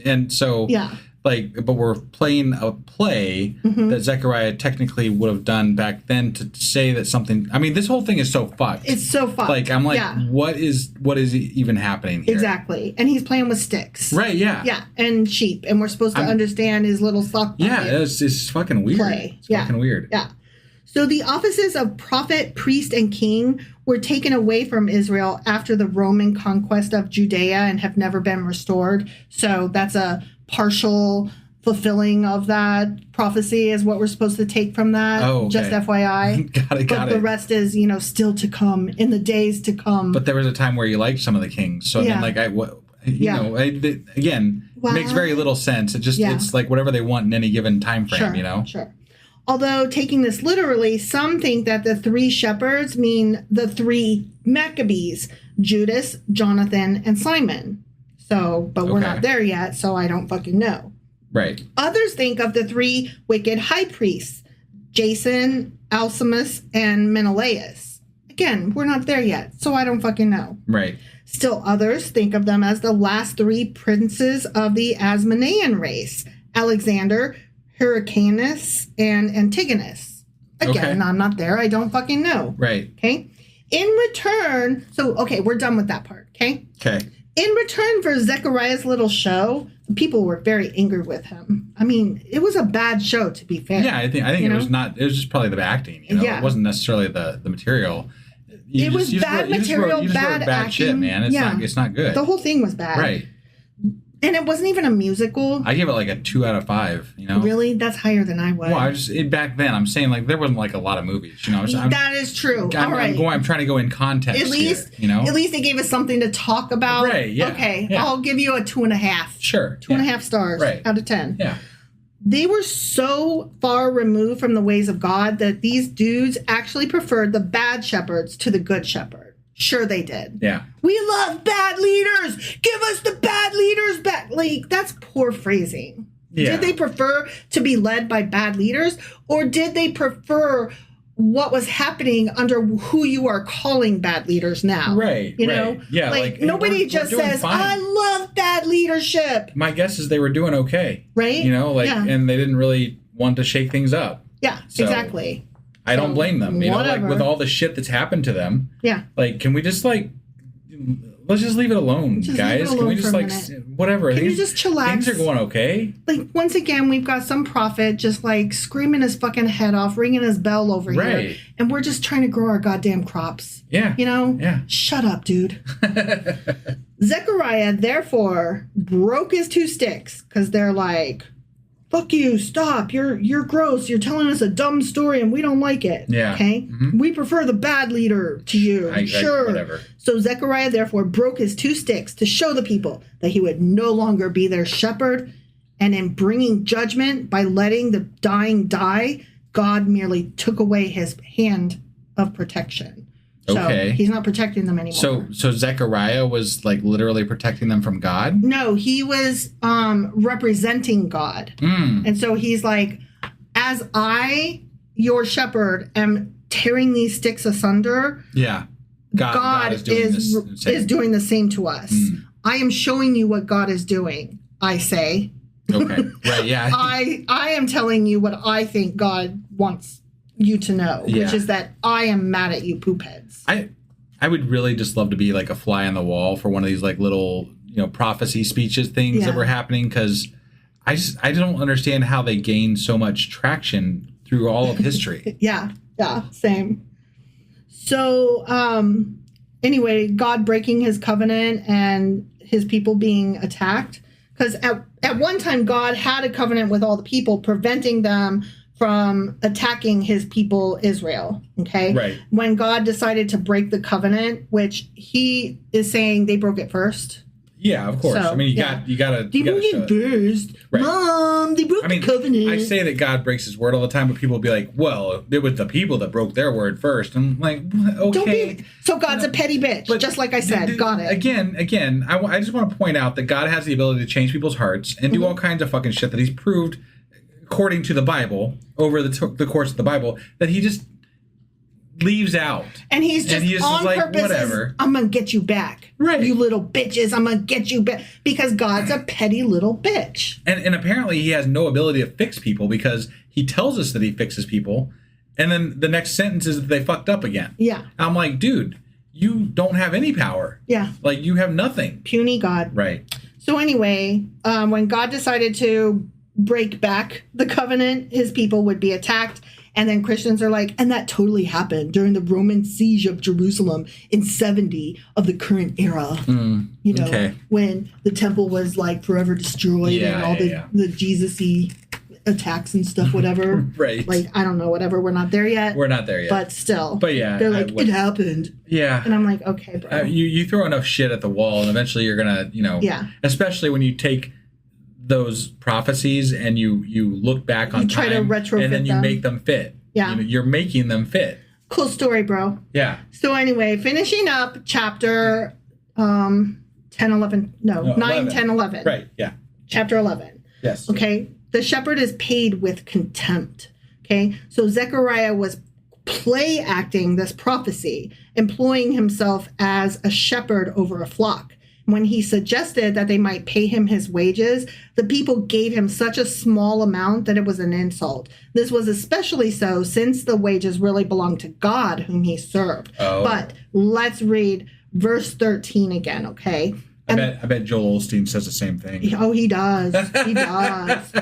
And so, but we're playing a play that Zechariah technically would have done back then to say that something. I mean, this whole thing is so fucked. It's so fucked. Like, I'm like, what is even happening here? Exactly. And he's playing with sticks. Right, yeah. Yeah, and sheep. And we're supposed to understand his little sock bucket. Yeah, it's fucking weird. Play. It's fucking weird. Yeah. So the offices of prophet, priest, and king were taken away from Israel after the Roman conquest of Judea and have never been restored. So that's a partial fulfilling of that prophecy is what we're supposed to take from that. Oh, okay. Just FYI. Got it. But the rest is, still to come in the days to come. But there was a time where you liked some of the kings. So then, again, it makes very little sense. It just, it's like whatever they want in any given time frame, Sure. Although, taking this literally, some think that the 3 shepherds mean the 3 Maccabees, Judas, Jonathan, and Simon. So, but we're not there yet, so I don't fucking know. Right. Others think of the 3 wicked high priests, Jason, Alcimus, and Menelaus. Again, we're not there yet, so I don't fucking know. Right. Still others think of them as the last 3 princes of the Asmonean race, Alexander, Hyrcanus, and Antigonus. Again, I'm not there. I don't fucking know. Right. Okay. In return, we're done with that part. Okay. In return for Zechariah's little show, people were very angry with him. I mean, it was a bad show, to be fair. Yeah, I think it was not. It was just probably the acting. It wasn't necessarily the material. It was bad material, bad acting. Shit, man. It's not good. The whole thing was bad. Right. And it wasn't even a musical. I give it like a 2 out of 5. Really? That's higher than I would. Well, back then, I'm saying like there wasn't like a lot of movies. That is true. I'm trying to go in context. At least, here, At least they gave us something to talk about. Right. Yeah. Okay. Yeah. I'll give you a 2.5. Sure. 2.5 stars out of 10. Yeah. They were so far removed from the ways of God that these dudes actually preferred the bad shepherds to the good shepherd. Sure they did. Yeah. We love bad leaders. Give us the bad leaders back. Like, that's poor phrasing. Yeah. Did they prefer to be led by bad leaders? Or did they prefer what was happening under who you are calling bad leaders now? Right. Yeah. Like nobody just says, fine. I love bad leadership. My guess is they were doing okay. Right. And they didn't really want to shake things up. Yeah, exactly. I don't blame them. Whatever. With all the shit that's happened to them. Yeah. Can we just let's just leave it alone, guys. Can we just whatever? Can you just chillax? Things are going okay. Once again, we've got some prophet just screaming his fucking head off, ringing his bell over here. And we're just trying to grow our goddamn crops. Yeah. Yeah. Shut up, dude. Zechariah, therefore, broke his 2 sticks because they're like, fuck you, stop, you're gross, you're telling us a dumb story and we don't like it. Yeah. Okay? Mm-hmm. We prefer the bad leader to you. Sure. Whatever. So Zechariah therefore broke his 2 sticks to show the people that he would no longer be their shepherd And in bringing judgment by letting the dying die, God merely took away his hand of protection. So Okay. he's not protecting them anymore. So Zechariah was like literally protecting them from God? No, he was representing God. And so he's like, as I, your shepherd, am tearing these sticks asunder, God is doing the same to us. I am showing you what God is doing, I say. Okay. Right, yeah. I am telling you what I think God wants you to know, which is that I am mad at you poop heads. I would really just love to be like a fly on the wall for one of these like little, prophecy speeches things that were happening, because I don't understand how they gained so much traction through all of history. Yeah, same. So anyway, God breaking his covenant and his people being attacked. Because at one time, God had a covenant with all the people, preventing them from attacking his people, Israel. Okay? Right. When God decided to break the covenant, which he is saying they broke it first. Yeah, of course. So, I mean, you gotta they broke it first. Right. Mom, they broke the covenant. I say that God breaks his word all the time, but people will be like, well, it was the people that broke their word first. I'm like, okay. So God's a petty bitch, but just like I said. Got it. Again, I just want to point out that God has the ability to change people's hearts and do all kinds of fucking shit that he's proved, according to the Bible, over the course of the Bible, that he just leaves out. And he's just on like, purpose whatever. I'm going to get you back. Right. You little bitches. I'm going to get you back. Because God's a petty little bitch. And apparently he has no ability to fix people, because he tells us that he fixes people. And then the next sentence is that they fucked up again. Yeah. I'm like, dude, you don't have any power. Yeah. Like, you have nothing. Puny God. Right. So anyway, when God decided to break back the covenant, his people would be attacked. And then Christians are like, and that totally happened during the Roman siege of Jerusalem in 70 of the current era. When the temple was like forever destroyed and all the Jesus-y attacks and stuff, whatever. Right. Like, I don't know, whatever. We're not there yet. But still. But yeah. They're like, it happened. Yeah. And I'm like, okay, bro. You throw enough shit at the wall and eventually you're going to, especially when you take those prophecies and you look back on try to retrofit and then you them. make them fit. Yeah. You're making them fit. Cool story, bro. Yeah. So anyway, finishing up chapter 9, 10, 11. Right, yeah. Chapter 11. Yes. Okay. The shepherd is paid with contempt. Okay. So Zechariah was play acting this prophecy, employing himself as a shepherd over a flock. When he suggested that they might pay him his wages, the people gave him such a small amount that it was an insult. This was especially so since the wages really belonged to God, whom he served. Oh. But let's read verse 13 again, okay? I bet Joel Osteen says the same thing. Oh, he does. He does.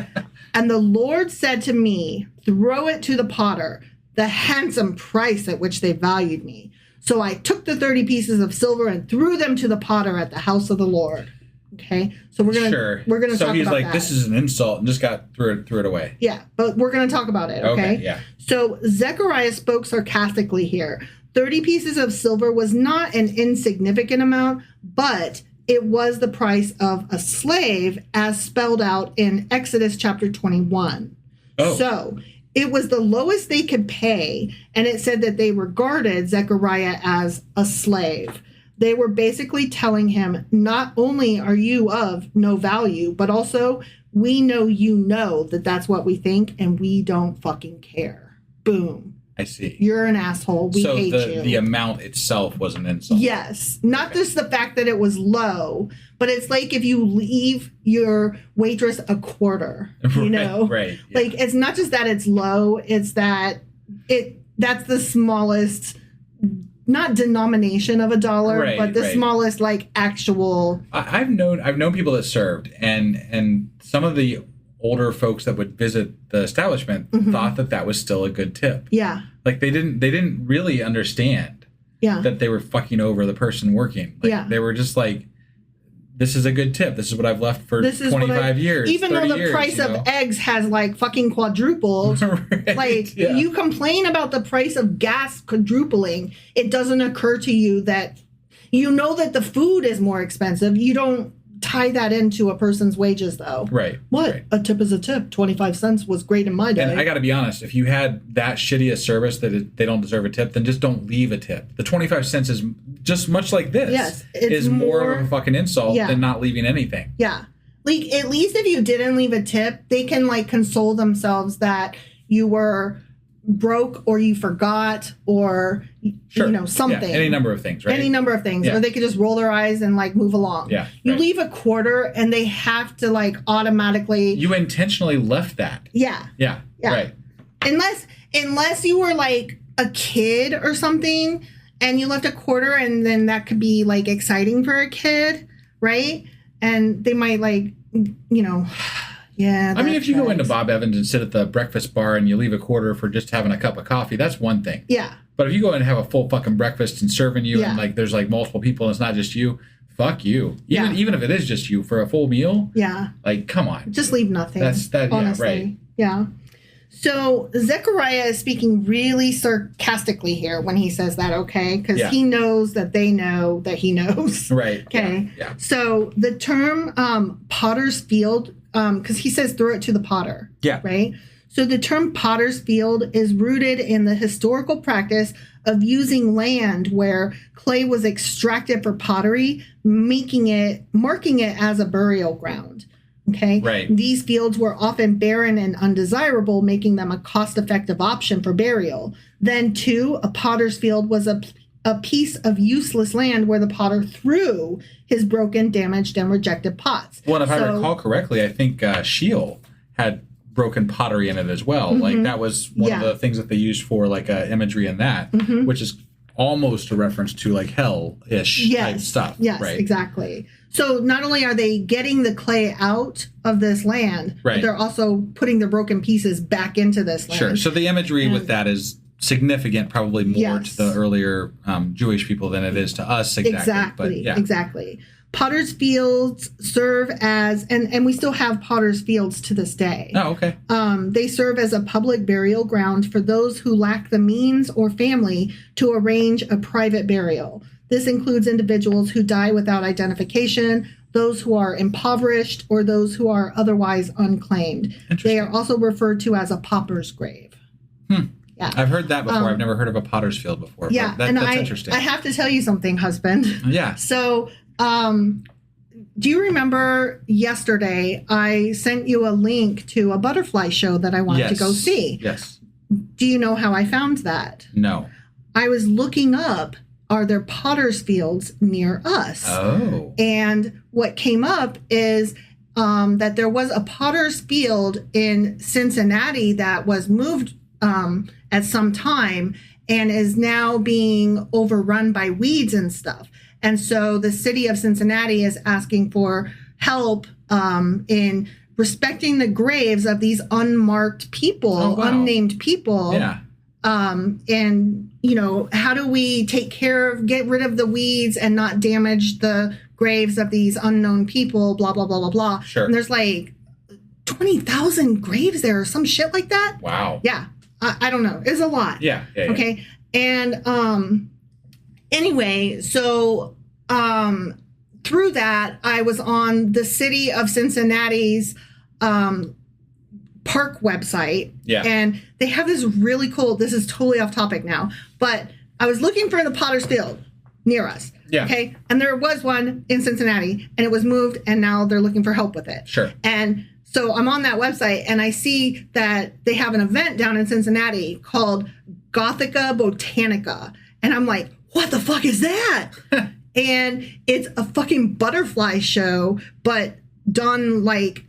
And the Lord said to me, throw it to the potter, the handsome price at which they valued me. So I took the 30 pieces of silver and threw them to the potter at the house of the Lord. Okay, so we're gonna talk about that. So he's like, this is an insult, and just threw it away. Yeah, but we're gonna talk about it. Okay. Yeah. So Zechariah spoke sarcastically here. 30 pieces of silver was not an insignificant amount, but it was the price of a slave, as spelled out in Exodus chapter 21. Oh. So it was the lowest they could pay, and it said that they regarded Zechariah as a slave. They were basically telling him, not only are you of no value, but also we know you know that that's what we think, and we don't fucking care. Boom. I see. You're an asshole. We hate you. So the amount itself was an insult. Yes. Not just the fact that it was low, but it's like if you leave your waitress a quarter, you know? Right. Yeah. Like, it's not just that it's low, it's that that's the smallest, not denomination of a dollar, but the smallest, like, actual. I've known people that served, and some of the older folks that would visit the establishment thought that was still a good tip. Yeah. Like they didn't really understand that they were fucking over the person working. Like, they were just like, this is a good tip. This is what I've left for 25 years. Even though the price of eggs has like fucking quadrupled, you complain about the price of gas quadrupling. It doesn't occur to you that you know that the food is more expensive. You don't tie that into a person's wages, though. Right. What? Right. A tip is a tip. 25 cents was great in my day. And I got to be honest, if you had that shitty a service that they don't deserve a tip, then just don't leave a tip. The 25 cents is just much like this. Yes. Is more of a fucking insult than not leaving anything. Yeah. Like, at least if you didn't leave a tip, they can, like, console themselves that you were broke or you forgot or, Sure. you know, something. Yeah, any number of things, right? Any number of things. Yeah. Or they could just roll their eyes and, like, move along. Yeah. You right. leave a quarter and they have to, like, automatically. You intentionally left that. Yeah. Yeah. Right. Unless you were, like, a kid or something and you left a quarter, and then that could be, like, exciting for a kid, right? And they might, like, you know, yeah. I mean, if you go into Bob Evans and sit at the breakfast bar and you leave a quarter for just having a cup of coffee, that's one thing. Yeah. But if you go in and have a full fucking breakfast and serving you and, like, there's, like, multiple people and it's not just you, fuck you. Even if it is just you for a full meal. Yeah. Like, come on. Just leave nothing. Honestly. Yeah, right. Yeah. So Zechariah is speaking really sarcastically here when he says that, okay? Because he knows that they know that he knows. Right. Okay. Yeah. So the term potter's field, because he says throw it to the potter. Yeah. Right? So the term potter's field is rooted in the historical practice of using land where clay was extracted for pottery, marking it as a burial ground. Okay. Right. These fields were often barren and undesirable, making them a cost-effective option for burial. Then, too, a potter's field was a piece of useless land where the potter threw his broken, damaged, and rejected pots. Well, if I recall correctly, I think Sheol had broken pottery in it as well. Mm-hmm. Like, that was one of the things that they used for, like, imagery in that, which is almost a reference to, like, hell-ish type stuff. Yes, right? Exactly. So not only are they getting the clay out of this land, but they're also putting the broken pieces back into this land. Sure. So the imagery with that is significant, probably more to the earlier Jewish people than it is to us. Exactly. But, Exactly. Potter's fields serve as, and we still have potter's fields to this day. Oh, okay. They serve as a public burial ground for those who lack the means or family to arrange a private burial. This includes individuals who die without identification, those who are impoverished, or those who are otherwise unclaimed. They are also referred to as a pauper's grave. Yeah. I've heard that before. I've never heard of a potter's field before. Yeah, but that's interesting. I have to tell you something, husband. Yeah. So, do you remember yesterday I sent you a link to a butterfly show that I wanted to go see? Yes. Do you know how I found that? No. I was looking up, are there potter's fields near us? Oh. And what came up is that there was a potter's field in Cincinnati that was moved at some time and is now being overrun by weeds and stuff. And so the city of Cincinnati is asking for help in respecting the graves of these unmarked people, unnamed people. Yeah. And, you know, how do we get rid of the weeds and not damage the graves of these unknown people, blah, blah, blah, blah, blah. Sure. And there's like 20,000 graves there or some shit like that. Wow. Yeah. I don't know. It's a lot. Yeah. Okay. And anyway, so through that, I was on the city of Cincinnati's park website. Yeah. And they have this really cool, this is totally off topic now, but I was looking for the potter's field near us. Yeah. Okay. And there was one in Cincinnati and it was moved and now they're looking for help with it. Sure. And so I'm on that website and I see that they have an event down in Cincinnati called Gothica Botanica. And I'm like, what the fuck is that? And it's a fucking butterfly show, but done like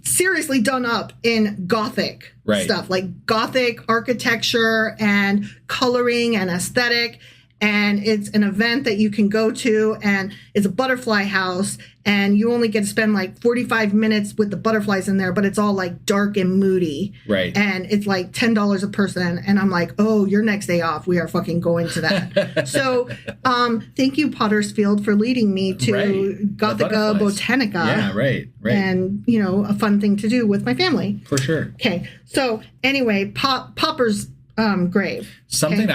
seriously done up in Gothic stuff, like Gothic architecture and coloring and aesthetic. And it's an event that you can go to, and it's a butterfly house, and you only get to spend like 45 minutes with the butterflies in there, but it's all like dark and moody. Right. And it's like $10 a person. And I'm like, oh, your next day off, we are fucking going to that. So thank you, Potter's Field, for leading me to Gothica Botanica. Yeah, right. And, you know, a fun thing to do with my family. For sure. Okay. So anyway, Pauper's grave. Something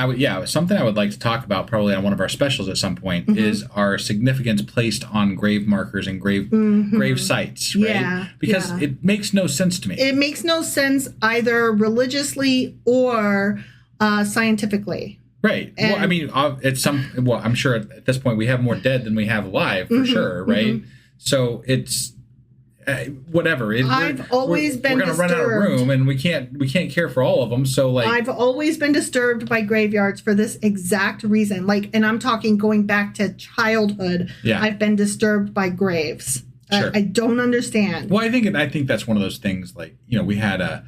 something I would like to talk about probably on one of our specials at some point is our significance placed on grave markers and grave sites, right? Yeah, because it makes no sense to me. It makes no sense either religiously or scientifically. Right. Well, I mean, I'm sure at this point we have more dead than we have alive for sure, right? So it's whatever. I've always been we're going to run out of room, and we can't care for all of them. So like, I've always been disturbed by graveyards for this exact reason. Like, and I'm talking going back to childhood. Yeah. I've been disturbed by graves. Sure. I don't understand. Well, I think that's one of those things. Like, we had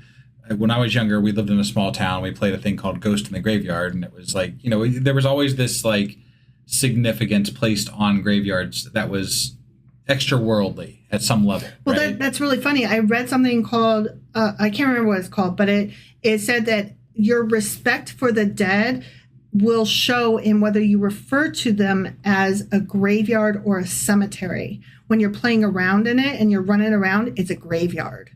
when I was younger, we lived in a small town. We played a thing called Ghost in the Graveyard, and it was like, there was always this like significance placed on graveyards that was extra worldly at some level. Well, right? that's really funny. I read something called I can't remember what it's called, but it said that your respect for the dead will show in whether you refer to them as a graveyard or a cemetery. When you're playing around in it and you're running around, it's a graveyard.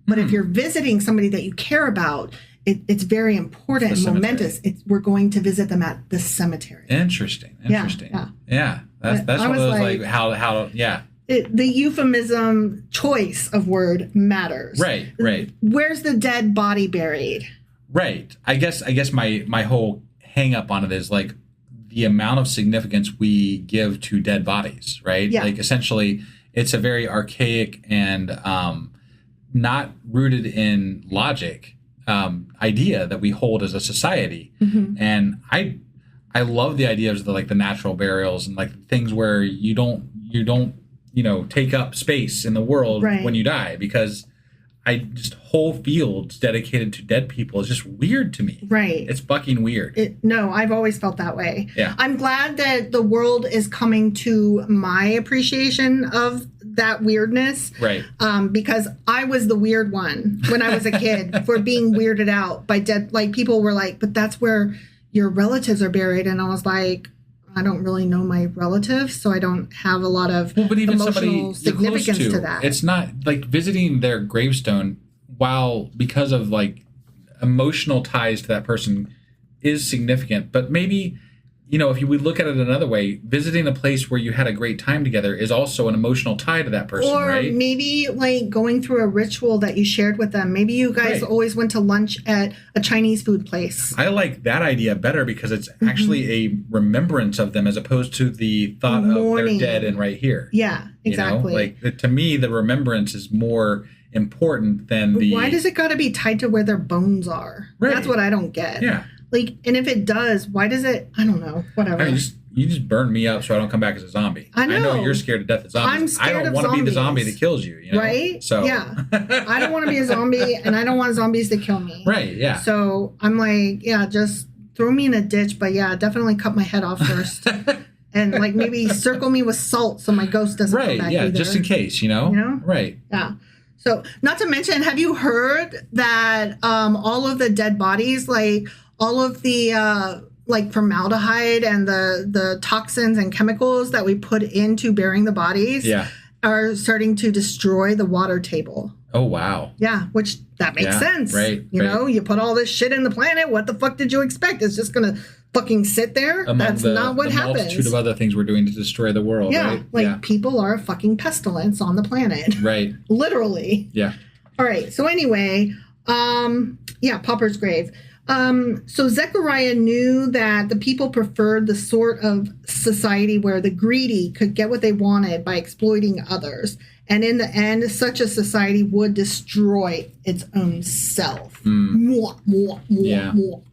But if you're visiting somebody that you care about, it's very important and momentous. We're going to visit them at the cemetery. Interesting. Yeah. That's one of those like how the euphemism choice of word matters. Right. Where's the dead body buried? Right. I guess my whole hang up on it is like the amount of significance we give to dead bodies, right? Yeah. Like essentially it's a very archaic and not rooted in logic idea that we hold as a society. And I love the idea of the natural burials and like things where you don't take up space in the world when you die, because whole fields dedicated to dead people is just weird to me. Right. It's fucking weird. No, I've always felt that way. Yeah. I'm glad that the world is coming to my appreciation of that weirdness. Right. Because I was the weird one when I was a kid for being weirded out by dead. Like, people were like, but that's where your relatives are buried. And I was like, I don't really know my relatives, so I don't have a lot of emotional significance to that. It's not like visiting their gravestone, because of like emotional ties to that person is significant. But maybe, if we look at it another way, visiting a place where you had a great time together is also an emotional tie to that person, right? Or maybe like going through a ritual that you shared with them. Maybe you guys always went to lunch at a Chinese food place. I like that idea better because it's actually a remembrance of them as opposed to the thought of they're dead and right here. Yeah, exactly. To me, the remembrance is more important than the... Why does it got to be tied to where their bones are? Right. That's what I don't get. Yeah. Like, and if it does, why does it? I don't know. Whatever. I mean, you just burn me up so I don't come back as a zombie. I know you're scared to death of zombies. I'm scared I don't of want to be the zombies. zombie that kills you. Right? So yeah, I don't want to be a zombie, and I don't want zombies to kill me. Right. Yeah. So I'm like, just throw me in a ditch, but definitely cut my head off first, and like maybe circle me with salt so my ghost doesn't come back either. Just in case, Right. Yeah. So, not to mention, have you heard that all of the dead bodies, like all of the like formaldehyde and the toxins and chemicals that we put into burying the bodies are starting to destroy the water table? Oh, wow. Yeah, which that makes sense. Right. You put all this shit in the planet. What the fuck did you expect? It's just going to fucking sit there? That's not what happens. The multitude of other things we're doing to destroy the world, right? People are a fucking pestilence on the planet. Right. Literally. Yeah. All right. So anyway, Pauper's grave. So Zechariah knew that the people preferred the sort of society where the greedy could get what they wanted by exploiting others. And in the end, such a society would destroy its own self. Mwah, mwah, mwah, mwah.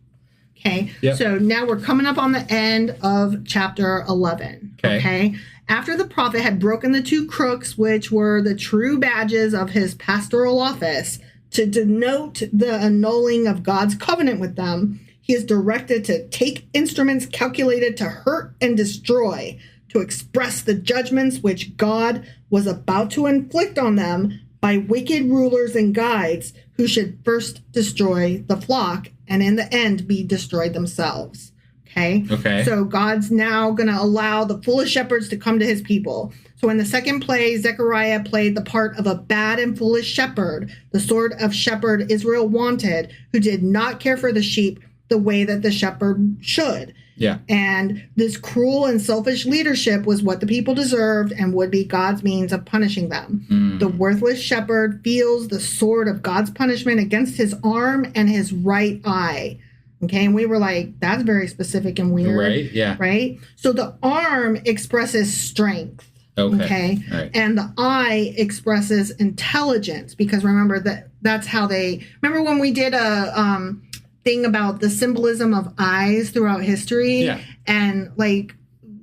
Okay. Yep. So now we're coming up on the end of chapter 11. Okay. After the prophet had broken the two crooks, which were the true badges of his pastoral office, to denote the annulling of God's covenant with them, he is directed to take instruments calculated to hurt and destroy, to express the judgments which God was about to inflict on them by wicked rulers and guides who should first destroy the flock and in the end be destroyed themselves. Okay. So God's now going to allow the foolish shepherds to come to his people. So in the second play, Zechariah played the part of a bad and foolish shepherd, the sort of shepherd Israel wanted, who did not care for the sheep, the way that the shepherd should. Yeah. And this cruel and selfish leadership was what the people deserved and would be God's means of punishing them. The worthless shepherd feels the sword of God's punishment against his arm and his right eye. Okay, and we were like, that's very specific and weird. Right, yeah. Right? So the arm expresses strength. Okay. Right. And the eye expresses intelligence, because remember that's how they... Remember when we did a thing about the symbolism of eyes throughout history? Yeah. And like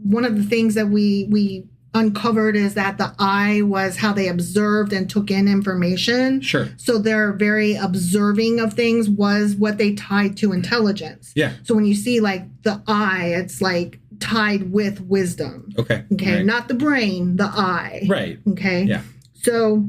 one of the things that we uncovered is that the eye was how they observed and took in information. Sure. So their very observing of things was what they tied to intelligence. Yeah. So when you see like the eye, it's like tied with wisdom. Okay. Okay. Right. Not the brain, the eye. Right. Okay. Yeah. So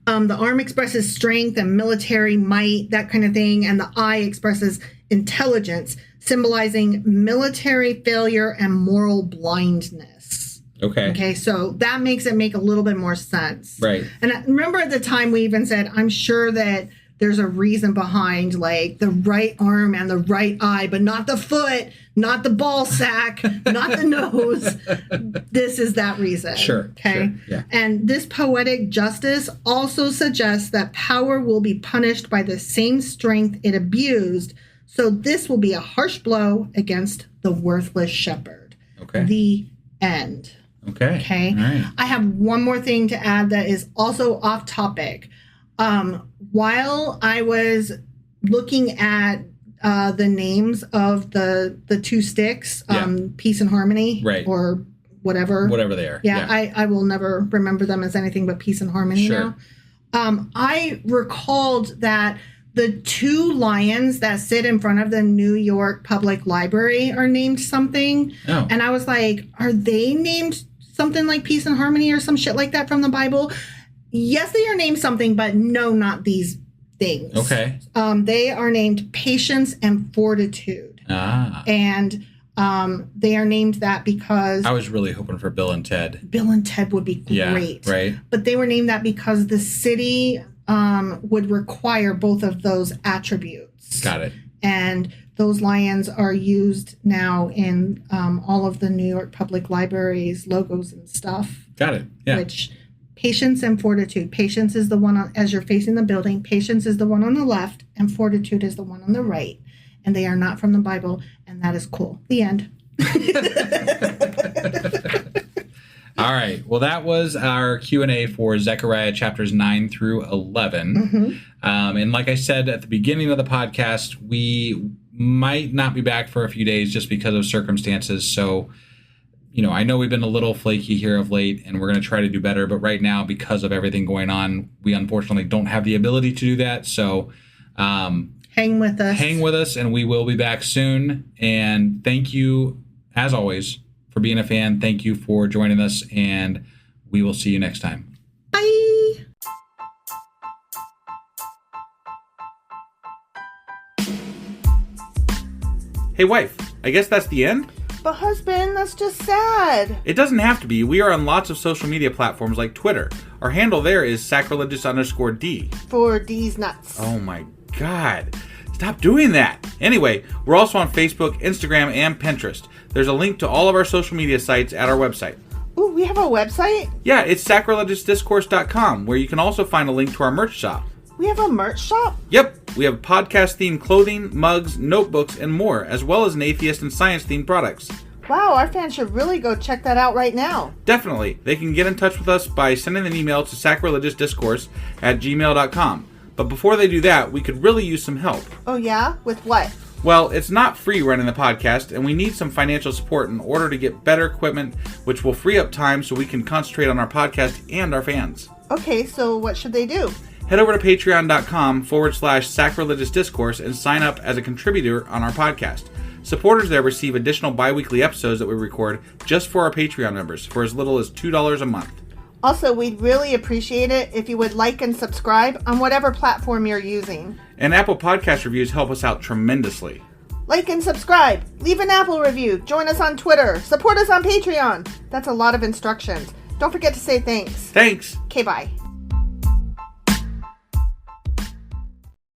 the arm expresses strength and military might, that kind of thing. And the eye expresses intelligence, symbolizing military failure and moral blindness. Okay. Okay. So that makes it make a little bit more sense. Right. And I remember at the time we even said, I'm sure that there's a reason behind like the right arm and the right eye, but not the foot, not the ball sack, not the nose. This is that reason. Sure. Okay. Sure, yeah. And this poetic justice also suggests that power will be punished by the same strength it abused. So this will be a harsh blow against the worthless shepherd. Okay. The end. Okay. Okay. All right. I have one more thing to add that is also off topic. While I was looking at the names of the two sticks, Peace and Harmony, Right. or whatever Whatever they are. Yeah, I will never remember them as anything but Peace and Harmony Sure. now. I recalled that the two lions that sit in front of the New York Public Library are named something. Oh. And I was like, are they named something like Peace and Harmony or some shit like that from the Bible? Yes, they are named something, but no, not these things. Okay. They are named Patience and Fortitude. Ah. And they are named that because I was really hoping for Bill and Ted. Bill and Ted would be great. Yeah, right. But they were named that because the city would require both of those attributes. Got it. And those lions are used now in all of the New York Public Library's logos and stuff. Got it. Yeah. Which... Patience and fortitude. Patience is the one as you're facing the building. Patience is the one on the left, and fortitude is the one on the right. And they are not from the Bible, and that is cool. The end. All right. Well, that was our Q&A for Zechariah chapters 9 through 11. And like I said at the beginning of the podcast, we might not be back for a few days just because of circumstances. So, you know, I know we've been a little flaky here of late, and we're going to try to do better. But right now, because of everything going on, we unfortunately don't have the ability to do that. So hang with us. Hang with us, and we will be back soon. And thank you, as always, for being a fan. Thank you for joining us, and we will see you next time. Bye. Hey, wife, I guess that's the end? But husband, that's just sad. It doesn't have to be. We are on lots of social media platforms like Twitter. Our handle there is sacrilegious_D. For D's nuts. Oh my God. Stop doing that. Anyway, we're also on Facebook, Instagram, and Pinterest. There's a link to all of our social media sites at our website. Ooh, we have a website? Yeah, it's sacrilegiousdiscourse.com, where you can also find a link to our merch shop. We have a merch shop? Yep, we have podcast-themed clothing, mugs, notebooks, and more, as well as an atheist and science-themed products. Wow, our fans should really go check that out right now. Definitely. They can get in touch with us by sending an email to sacrilegiousdiscourse@gmail.com. But before they do that, we could really use some help. Oh yeah? With what? Well, it's not free running the podcast, and we need some financial support in order to get better equipment, which will free up time so we can concentrate on our podcast and our fans. Okay, so what should they do? Head over to patreon.com/sacrilegious discourse and sign up as a contributor on our podcast. Supporters there receive additional bi-weekly episodes that we record just for our Patreon members for as little as $2 a month. Also, we'd really appreciate it if you would like and subscribe on whatever platform you're using. And Apple Podcast reviews help us out tremendously. Like and subscribe. Leave an Apple review. Join us on Twitter. Support us on Patreon. That's a lot of instructions. Don't forget to say thanks. Thanks. Okay, bye.